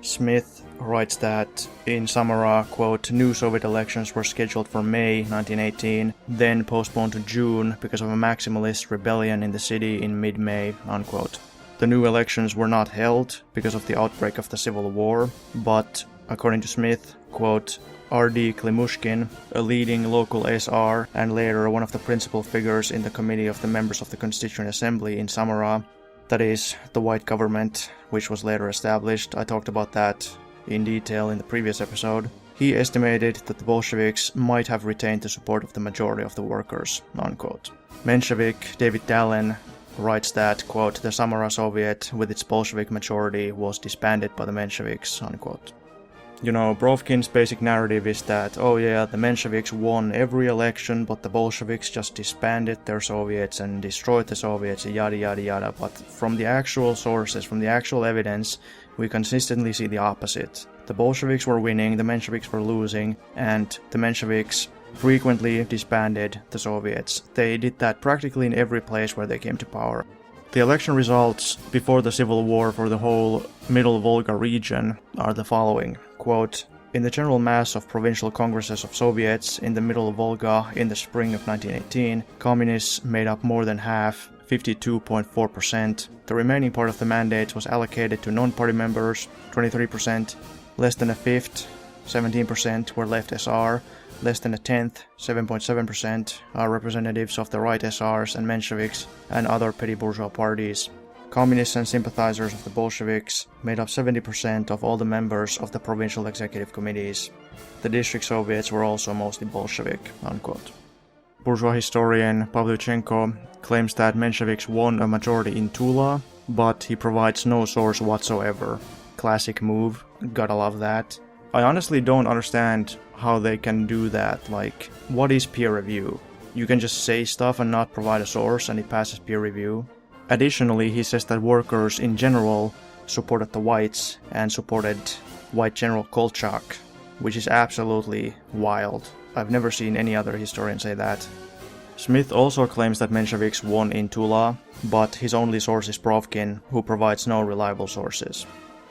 Smith writes that in Samara, quote, new Soviet elections were scheduled for May 1918, then postponed to June because of a maximalist rebellion in the city in mid-May, unquote. The new elections were not held because of the outbreak of the Civil War, but, according to Smith, quote, R.D. Klimushkin, a leading local SR and later one of the principal figures in the committee of the members of the Constituent Assembly in Samara, that is, the white government, which was later established. I talked about that in detail in the previous episode. He estimated that the Bolsheviks might have retained the support of the majority of the workers, unquote. Menshevik David Dallin writes that, quote, the Samara Soviet with its Bolshevik majority was disbanded by the Mensheviks, unquote. You know, Brovkin's basic narrative is that, oh yeah, the Mensheviks won every election, but the Bolsheviks just disbanded their Soviets and destroyed the Soviets, yada yada yada. But from the actual sources, from the actual evidence, we consistently see the opposite. The Bolsheviks were winning, the Mensheviks were losing, and the Mensheviks frequently disbanded the Soviets. They did that practically in every place where they came to power. The election results before the Civil War for the whole Middle Volga region are the following. Quote, in the general mass of provincial congresses of Soviets in the Middle Volga in the spring of 1918, communists made up more than half, 52.4%. The remaining part of the mandate was allocated to non-party members, 23%. Less than a fifth, 17%, were left SR. Less than a tenth, 7.7%, are representatives of the right SRs and Mensheviks and other petty bourgeois parties. Communists and sympathizers of the Bolsheviks made up 70% of all the members of the provincial executive committees. The district Soviets were also mostly Bolshevik, unquote. Bourgeois historian Pavlyuchenko claims that Mensheviks won a majority in Tula, but he provides no source whatsoever. Classic move, gotta love that. I honestly don't understand how they can do that. Like, what is peer review? You can just say stuff and not provide a source and it passes peer review. Additionally, he says that workers in general supported the whites and supported white General Kolchak, which is absolutely wild. I've never seen any other historian say that. Smith also claims that Mensheviks won in Tula, but his only source is Brovkin, who provides no reliable sources.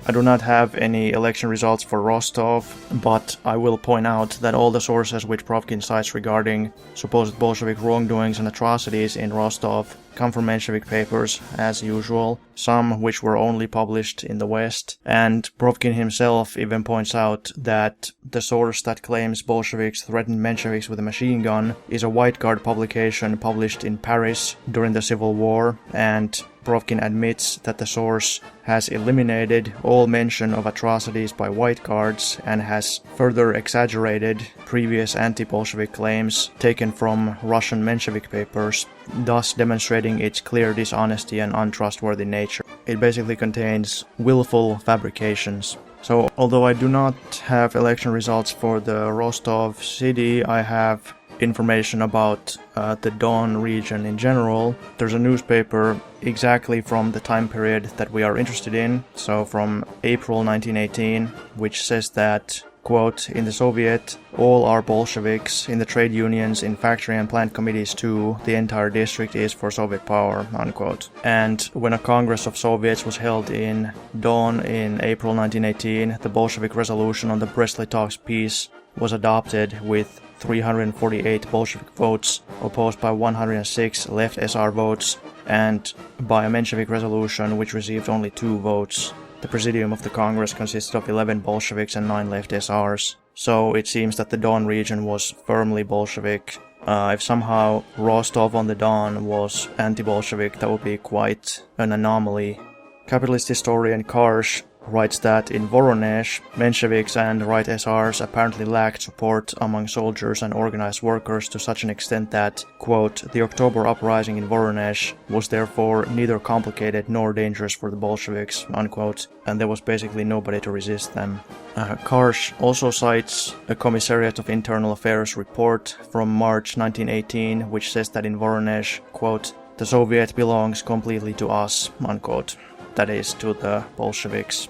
I do not have any election results for Rostov, but I will point out that all the sources which Brovkin cites regarding supposed Bolshevik wrongdoings and atrocities in Rostov come from Menshevik papers, as usual, some which were only published in the West, and Brovkin himself even points out that the source that claims Bolsheviks threatened Mensheviks with a machine gun is a White Guard publication published in Paris during the Civil War, and Brovkin admits that the source has eliminated all mention of atrocities by White Guards and has further exaggerated previous anti-Bolshevik claims taken from Russian Menshevik papers, thus demonstrating its clear dishonesty and untrustworthy nature. It basically contains willful fabrications. So, although I do not have election results for the Rostov city, I have information about the Don region in general. There's a newspaper exactly from the time period that we are interested in, so from April 1918, which says that, quote, in the Soviet, all are Bolsheviks, in the trade unions, in factory and plant committees too, the entire district is for Soviet power, unquote. And when a Congress of Soviets was held in Don in April 1918, the Bolshevik resolution on the Brest-Litovsk peace was adopted with 348 Bolshevik votes, opposed by 106 left SR votes, and by a Menshevik resolution which received only 2 votes. The Presidium of the Congress consisted of 11 Bolsheviks and 9 left SRs, so it seems that the Don region was firmly Bolshevik. If somehow Rostov on the Don was anti-Bolshevik, that would be quite an anomaly. Capitalist historian Karsh writes that in Voronezh, Mensheviks and right SRs apparently lacked support among soldiers and organized workers to such an extent that, quote, the October uprising in Voronezh was therefore neither complicated nor dangerous for the Bolsheviks, unquote, and there was basically nobody to resist them. Karsh also cites a Commissariat of Internal Affairs report from March 1918, which says that in Voronezh, quote, the Soviet belongs completely to us, unquote. That is, to the Bolsheviks.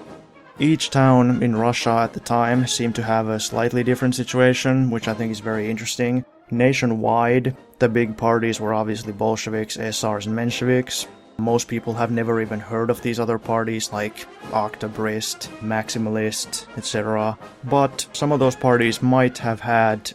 Each town in Russia at the time seemed to have a slightly different situation, which I think is very interesting. Nationwide, the big parties were obviously Bolsheviks, SRs, and Mensheviks. Most people have never even heard of these other parties like Octobrist, Maximalist, etc. But some of those parties might have had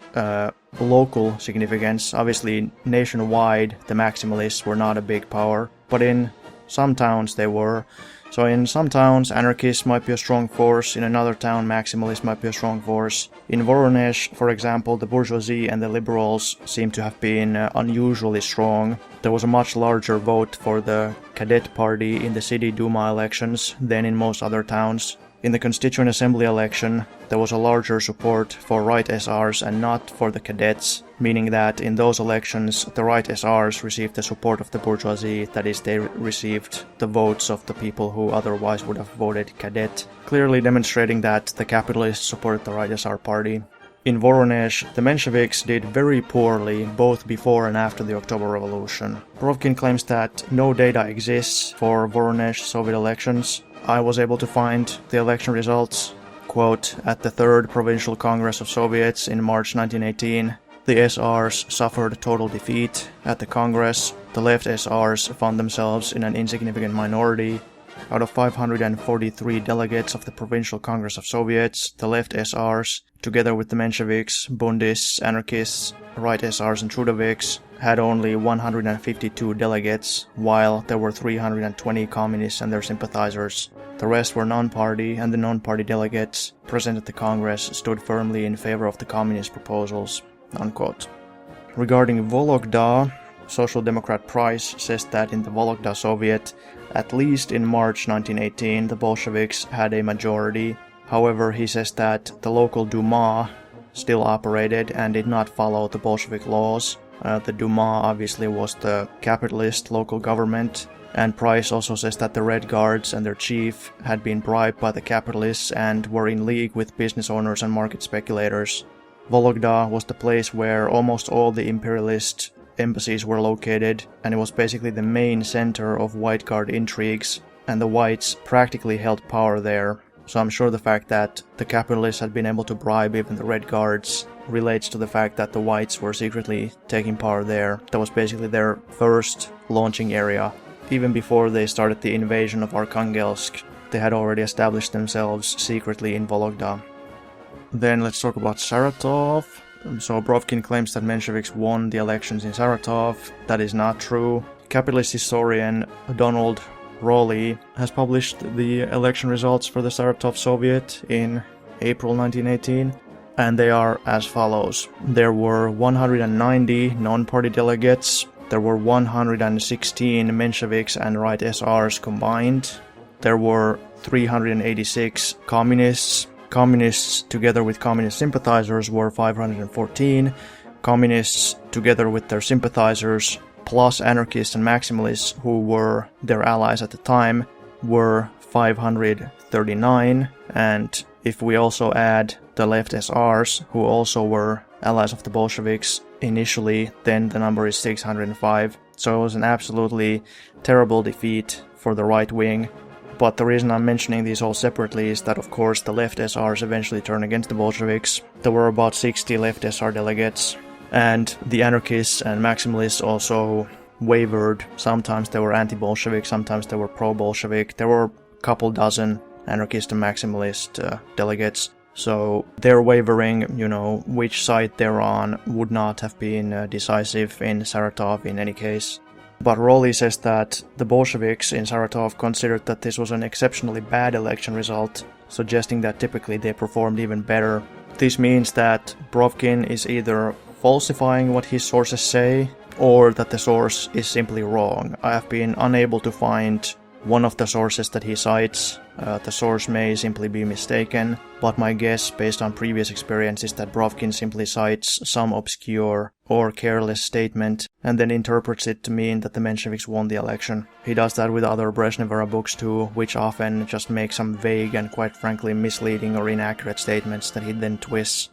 local significance. Obviously, nationwide, the Maximalists were not a big power, but in some towns they were. So in some towns, anarchists might be a strong force, in another town, maximalists might be a strong force. In Voronezh, for example, the bourgeoisie and the liberals seem to have been unusually strong. There was a much larger vote for the Cadet Party in the city Duma elections than in most other towns. In the Constituent Assembly election, there was a larger support for right SRs and not for the cadets, meaning that in those elections, the right SRs received the support of the bourgeoisie, that is, they received the votes of the people who otherwise would have voted cadet, clearly demonstrating that the capitalists supported the right SR party. In Voronezh, the Mensheviks did very poorly both before and after the October Revolution. Brovkin claims that no data exists for Voronezh Soviet elections. I was able to find the election results. Quote, at the Third Provincial Congress of Soviets in March 1918, the SRs suffered total defeat. At the Congress, the left SRs found themselves in an insignificant minority. Out of 543 delegates of the Provincial Congress of Soviets, the left SRs, together with the Mensheviks, Bundists, anarchists, right SRs and Trudoviks, had only 152 delegates, while there were 320 communists and their sympathizers. The rest were non-party, and the non-party delegates present at the Congress stood firmly in favor of the communist proposals, unquote. Regarding Vologda, Social Democrat Price says that in the Vologda Soviet, at least in March 1918, the Bolsheviks had a majority. However, he says that the local Duma still operated and did not follow the Bolshevik laws. The Duma obviously was the capitalist local government, and Price also says that the Red Guards and their chief had been bribed by the capitalists and were in league with business owners and market speculators. Vologda was the place where almost all the imperialist embassies were located, and it was basically the main center of White Guard intrigues, and the Whites practically held power there. So I'm sure the fact that the capitalists had been able to bribe even the Red Guards relates to the fact that the Whites were secretly taking power there. That was basically their first launching area. Even before they started the invasion of Arkhangelsk, they had already established themselves secretly in Vologda. Then let's talk about Saratov. So Brovkin claims that Mensheviks won the elections in Saratov. That is not true. Capitalist historian Donald Rowley has published the election results for the Saratov Soviet in April 1918, and they are as follows. There were 190 non-party delegates. There were 116 Mensheviks and right SRs combined. There were 386 communists. Communists together with communist sympathizers were 514. Communists together with their sympathizers plus anarchists and maximalists who were their allies at the time were 539. And if we also add the left SRs who also were allies of the Bolsheviks initially, then the number is 605. So it was an absolutely terrible defeat for the right wing. But the reason I'm mentioning these all separately is that, of course, the left SRs eventually turned against the Bolsheviks. There were about 60 left SR delegates, and the anarchists and maximalists also wavered. Sometimes they were anti-Bolshevik, sometimes they were pro-Bolshevik. There were a couple dozen anarchist and maximalist delegates. So their wavering, which side they're on, would not have been decisive in Saratov in any case. But Rowley says that the Bolsheviks in Saratov considered that this was an exceptionally bad election result, suggesting that typically they performed even better. This means that Brovkin is either falsifying what his sources say, or that the source is simply wrong. I have been unable to find one of the sources that he cites. The source may simply be mistaken, but my guess, based on previous experience, is that Brovkin simply cites some obscure or careless statement and then interprets it to mean that the Mensheviks won the election. He does that with other Brezhnev-era books too, which often just make some vague and quite frankly misleading or inaccurate statements that he then twists.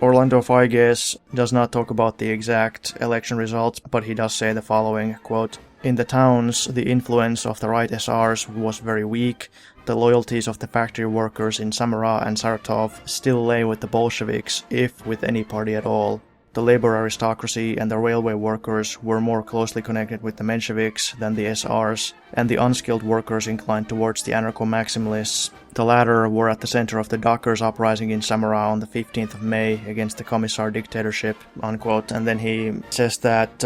Orlando Figes does not talk about the exact election results, but he does say the following, quote, "In the towns, the influence of the right SRs was very weak. The loyalties of the factory workers in Samara and Saratov still lay with the Bolsheviks, if with any party at all. The labor aristocracy and the railway workers were more closely connected with the Mensheviks than the SRs, and the unskilled workers inclined towards the anarcho-maximalists. The latter were at the center of the dockers' uprising in Samara on the 15th of May against the Commissar dictatorship," unquote. And then he says that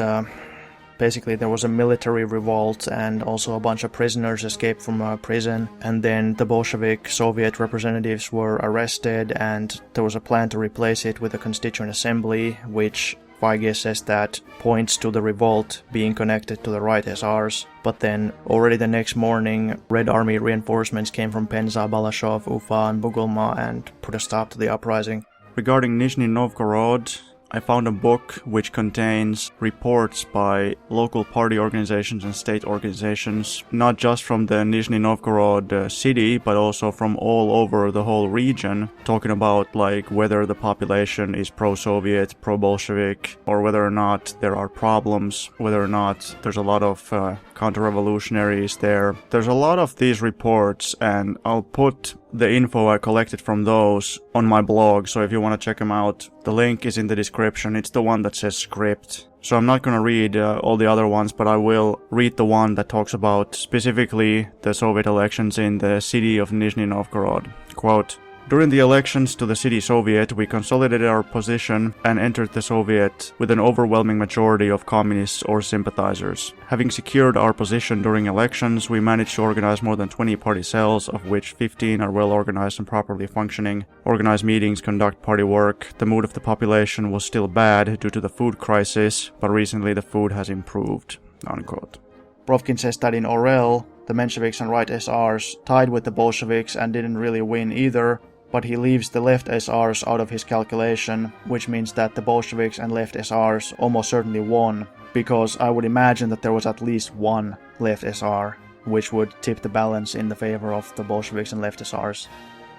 basically there was a military revolt and also a bunch of prisoners escaped from prison, and then the Bolshevik Soviet representatives were arrested, and there was a plan to replace it with a constituent assembly, which Figes says that points to the revolt being connected to the right SRs. But then already the next morning, Red Army reinforcements came from Penza, Balashov, Ufa and Bugulma and put a stop to the uprising. Regarding Nizhny Novgorod, I found a book which contains reports by local party organizations and state organizations, not just from the Nizhny Novgorod city, but also from all over the whole region, talking about like whether the population is pro-Soviet, pro-Bolshevik, or whether or not there are problems, whether or not there's a lot of counter-revolutionaries there. There's a lot of these reports, and I'll put the info I collected from those on my blog, so if you want to check them out, the link is in the description. It's the one that says script. So I'm not going to read all the other ones, but I will read the one that talks about specifically the Soviet elections in the city of Nizhny Novgorod. Quote, "During the elections to the city Soviet, we consolidated our position and entered the Soviet with an overwhelming majority of communists or sympathizers. Having secured our position during elections, we managed to organize more than 20 party cells, of which 15 are well organized and properly functioning, organize meetings, conduct party work. The mood of the population was still bad due to the food crisis, but recently the food has improved." Unquote. Brovkin says that in Orel, the Mensheviks and right SRs tied with the Bolsheviks and didn't really win either, but he leaves the left SRs out of his calculation, which means that the Bolsheviks and left SRs almost certainly won, because I would imagine that there was at least one left SR, which would tip the balance in the favor of the Bolsheviks and left SRs.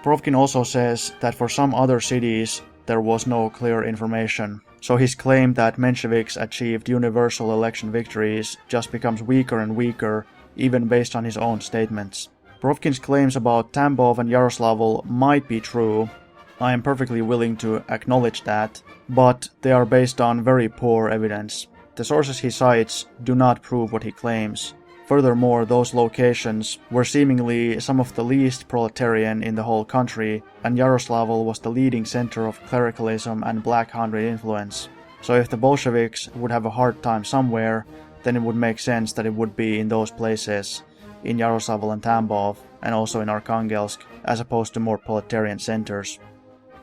Brovkin also says that for some other cities there was no clear information, so his claim that Mensheviks achieved universal election victories just becomes weaker and weaker, even based on his own statements. Brovkin's claims about Tambov and Yaroslavl might be true. I am perfectly willing to acknowledge that, but they are based on very poor evidence. The sources he cites do not prove what he claims. Furthermore, those locations were seemingly some of the least proletarian in the whole country, and Yaroslavl was the leading center of clericalism and Black Hundred influence. So if the Bolsheviks would have a hard time somewhere, then it would make sense that it would be in those places, in Yaroslavl and Tambov, and also in Arkhangelsk, as opposed to more proletarian centers.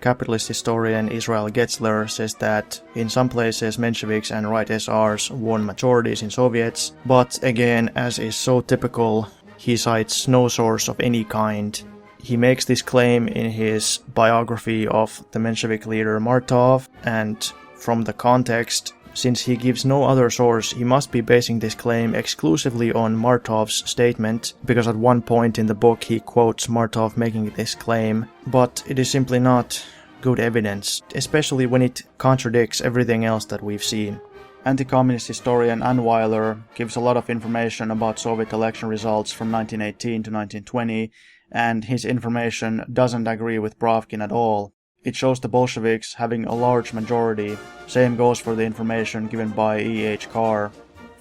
Capitalist historian Israel Getzler says that in some places Mensheviks and right SRs won majorities in Soviets, but again, as is so typical, he cites no source of any kind. He makes this claim in his biography of the Menshevik leader Martov, and from the context, since he gives no other source, he must be basing this claim exclusively on Martov's statement, because at one point in the book he quotes Martov making this claim, but it is simply not good evidence, especially when it contradicts everything else that we've seen. Anti-communist historian Anweiler gives a lot of information about Soviet election results from 1918 to 1920, and his information doesn't agree with Brovkin at all. It shows the Bolsheviks having a large majority. Same goes for the information given by E.H. Carr.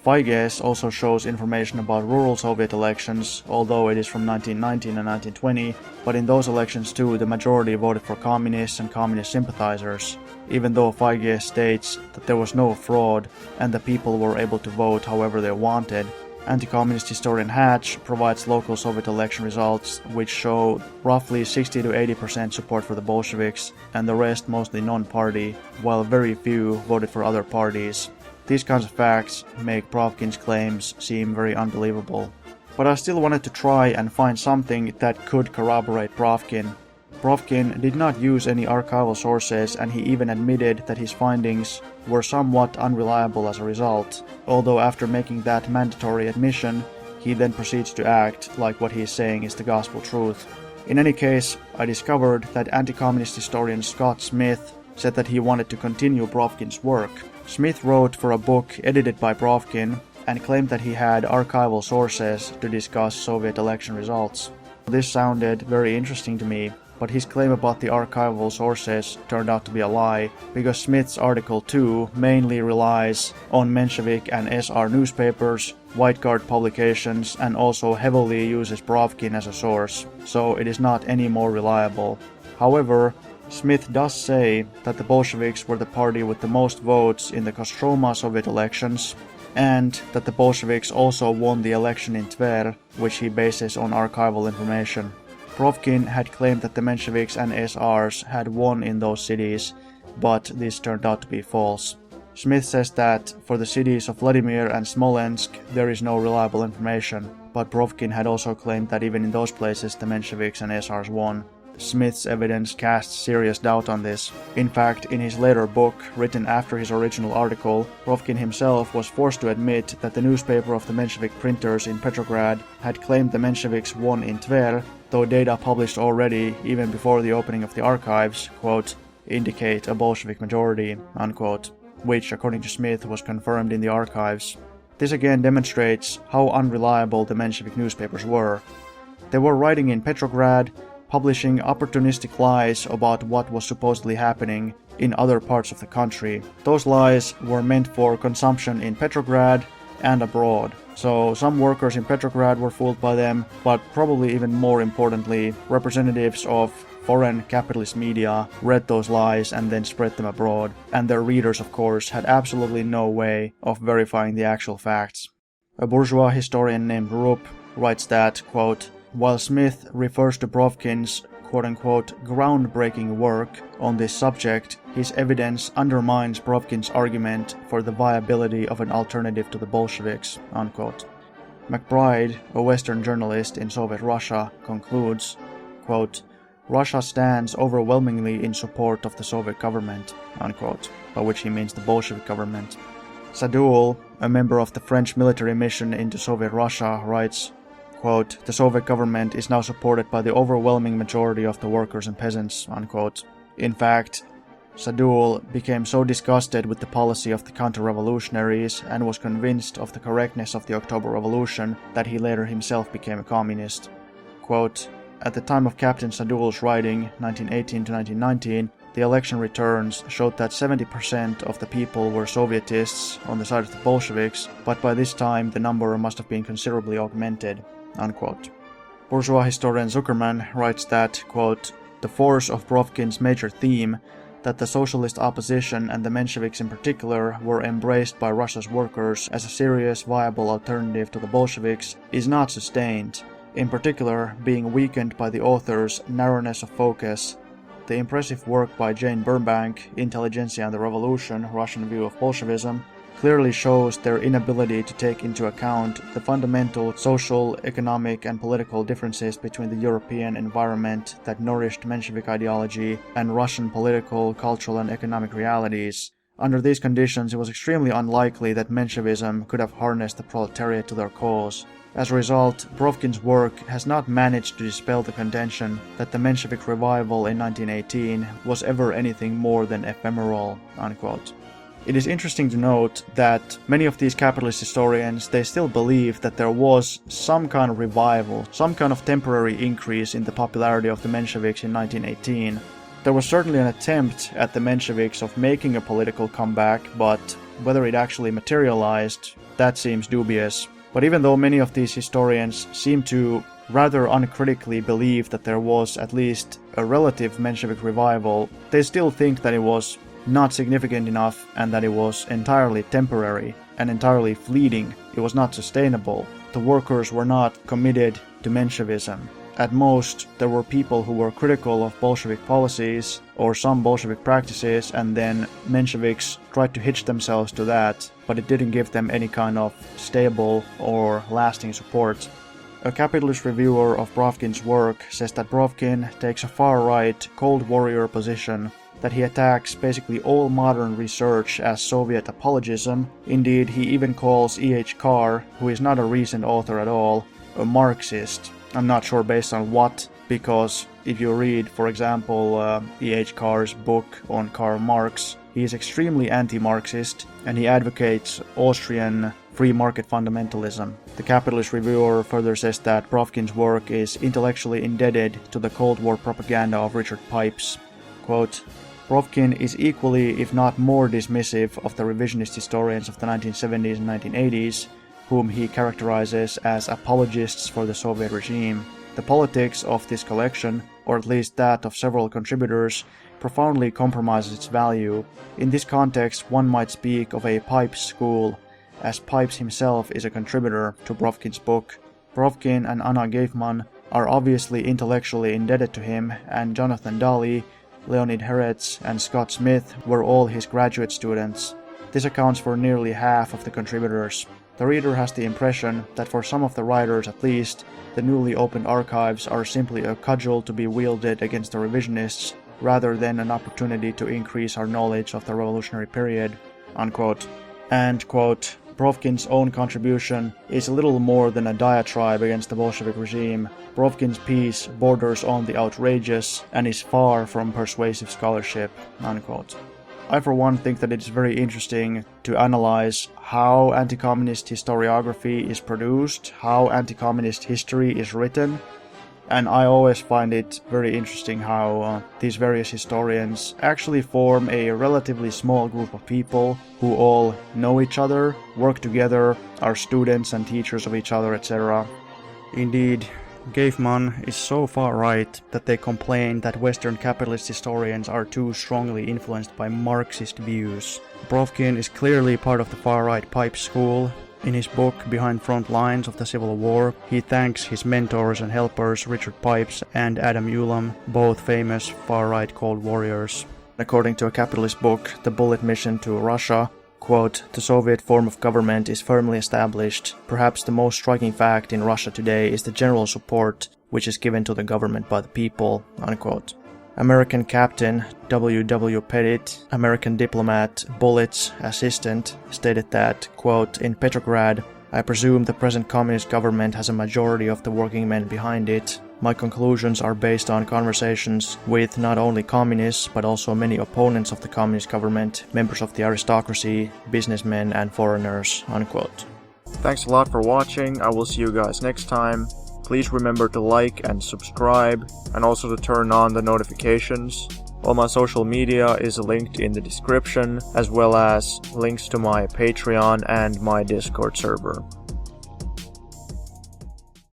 Figes also shows information about rural Soviet elections, although it is from 1919 and 1920, but in those elections too the majority voted for communists and communist sympathizers, even though Figes states that there was no fraud and the people were able to vote however they wanted. Anti-communist historian Hatch provides local Soviet election results which show roughly 60 to 80% support for the Bolsheviks, and the rest mostly non-party, while very few voted for other parties. These kinds of facts make Brovkin's claims seem very unbelievable. But I still wanted to try and find something that could corroborate Brovkin. Brovkin did not use any archival sources, and he even admitted that his findings were somewhat unreliable as a result, although after making that mandatory admission, he then proceeds to act like what he is saying is the gospel truth. In any case, I discovered that anti-communist historian Scott Smith said that he wanted to continue Brovkin's work. Smith wrote for a book edited by Brovkin and claimed that he had archival sources to discuss Soviet election results. This sounded very interesting to me, but his claim about the archival sources turned out to be a lie, because Smith's article 2 mainly relies on Menshevik and SR newspapers, white guard publications, and also heavily uses Brovkin as a source, so it is not any more reliable. However, Smith does say that the Bolsheviks were the party with the most votes in the Kostroma Soviet elections, and that the Bolsheviks also won the election in Tver, which he bases on archival information. Brovkin had claimed that the Mensheviks and SRs had won in those cities, but this turned out to be false. Smith says that for the cities of Vladimir and Smolensk there is no reliable information, but Brovkin had also claimed that even in those places the Mensheviks and SRs won. Smith's evidence casts serious doubt on this. In fact, in his later book, written after his original article, Brovkin himself was forced to admit that the newspaper of the Menshevik printers in Petrograd had claimed the Mensheviks won in Tver, though data published already, even before the opening of the archives, quote, indicate a Bolshevik majority, unquote, which, according to Smith, was confirmed in the archives. This again demonstrates how unreliable the Menshevik newspapers were. They were writing in Petrograd, publishing opportunistic lies about what was supposedly happening in other parts of the country. Those lies were meant for consumption in Petrograd and abroad. So some workers in Petrograd were fooled by them, but probably even more importantly, representatives of foreign capitalist media read those lies and then spread them abroad, and their readers, of course, had absolutely no way of verifying the actual facts. A bourgeois historian named Rupp writes that, quote, while Smith refers to Brovkin's quote-unquote groundbreaking work on this subject, his evidence undermines Brovkin's argument for the viability of an alternative to the Bolsheviks, unquote. McBride, a Western journalist in Soviet Russia, concludes, quote, Russia stands overwhelmingly in support of the Soviet government, unquote, by which he means the Bolshevik government. Sadoul, a member of the French military mission into Soviet Russia, writes, quote, the Soviet government is now supported by the overwhelming majority of the workers and peasants, unquote. In fact, Sadoul became so disgusted with the policy of the counter-revolutionaries and was convinced of the correctness of the October Revolution that he later himself became a communist. Quote, at the time of Captain Sadoul's writing, 1918 to 1919, the election returns showed that 70% of the people were Sovietists on the side of the Bolsheviks, but by this time the number must have been considerably augmented, unquote. Bourgeois historian Zuckerman writes that, quote, the force of Brovkin's major theme, that the socialist opposition and the Mensheviks in particular were embraced by Russia's workers as a serious, viable alternative to the Bolsheviks, is not sustained, in particular being weakened by the author's narrowness of focus. The impressive work by Jane Burbank, Intelligentsia and the Revolution, Russian View of Bolshevism, clearly shows their inability to take into account the fundamental social, economic, and political differences between the European environment that nourished Menshevik ideology and Russian political, cultural, and economic realities. Under these conditions, it was extremely unlikely that Menshevism could have harnessed the proletariat to their cause. As a result, Brovkin's work has not managed to dispel the contention that the Menshevik revival in 1918 was ever anything more than ephemeral, unquote. It is interesting to note that many of these capitalist historians, they still believe that there was some kind of revival, some kind of temporary increase in the popularity of the Mensheviks in 1918. There was certainly an attempt at the Mensheviks of making a political comeback, but whether it actually materialized, that seems dubious. But even though many of these historians seem to rather uncritically believe that there was at least a relative Menshevik revival, they still think that it was not significant enough and that it was entirely temporary and entirely fleeting. It was not sustainable. The workers were not committed to Menshevism. At most, there were people who were critical of Bolshevik policies or some Bolshevik practices, and then Mensheviks tried to hitch themselves to that, but it didn't give them any kind of stable or lasting support. A capitalist reviewer of Brovkin's work says that Brovkin takes a far-right, Cold Warrior position, that he attacks basically all modern research as Soviet apologism. Indeed, he even calls E.H. Carr, who is not a recent author at all, a Marxist. I'm not sure based on what, because if you read, for example, E.H. Carr's book on Karl Marx, he is extremely anti-Marxist, and he advocates Austrian free market fundamentalism. The capitalist reviewer further says that Brovkin's work is intellectually indebted to the Cold War propaganda of Richard Pipes. Quote, Brovkin is equally, if not more, dismissive of the revisionist historians of the 1970s and 1980s, whom he characterizes as apologists for the Soviet regime. The politics of this collection, or at least that of several contributors, profoundly compromises its value. In this context, one might speak of a Pipes school, as Pipes himself is a contributor to Brovkin's book. Brovkin and Anna Geifman are obviously intellectually indebted to him, and Jonathan Daly, Leonid Heretz, and Scott Smith were all his graduate students. This accounts for nearly half of the contributors. The reader has the impression that for some of the writers at least, the newly opened archives are simply a cudgel to be wielded against the revisionists, rather than an opportunity to increase our knowledge of the revolutionary period, unquote. And, quote, Brovkin's own contribution is little more than a diatribe against the Bolshevik regime. Brovkin's piece borders on the outrageous and is far from persuasive scholarship, unquote. I for one think that it is very interesting to analyze how anti-communist historiography is produced, how anti-communist history is written, and I always find it very interesting how these various historians actually form a relatively small group of people who all know each other, work together, are students and teachers of each other, etc. Indeed, Geifman is so far right that they complain that Western capitalist historians are too strongly influenced by Marxist views. Brovkin is clearly part of the far-right Pipes school. In his book Behind Front Lines of the Civil War, he thanks his mentors and helpers Richard Pipes and Adam Ulam, both famous far-right Cold Warriors. According to a capitalist book, The Bullet Mission to Russia, quote, the Soviet form of government is firmly established. Perhaps the most striking fact in Russia today is the general support which is given to the government by the people, unquote. American Captain W.W. Pettit, American diplomat Bullitt's assistant, stated that, quote, in Petrograd, I presume the present communist government has a majority of the working men behind it. My conclusions are based on conversations with not only communists, but also many opponents of the communist government, members of the aristocracy, businessmen, and foreigners, unquote. Thanks a lot for watching. I will see you guys next time. Please remember to like and subscribe, and also to turn on the notifications. All my social media is linked in the description, as well as links to my Patreon and my Discord server.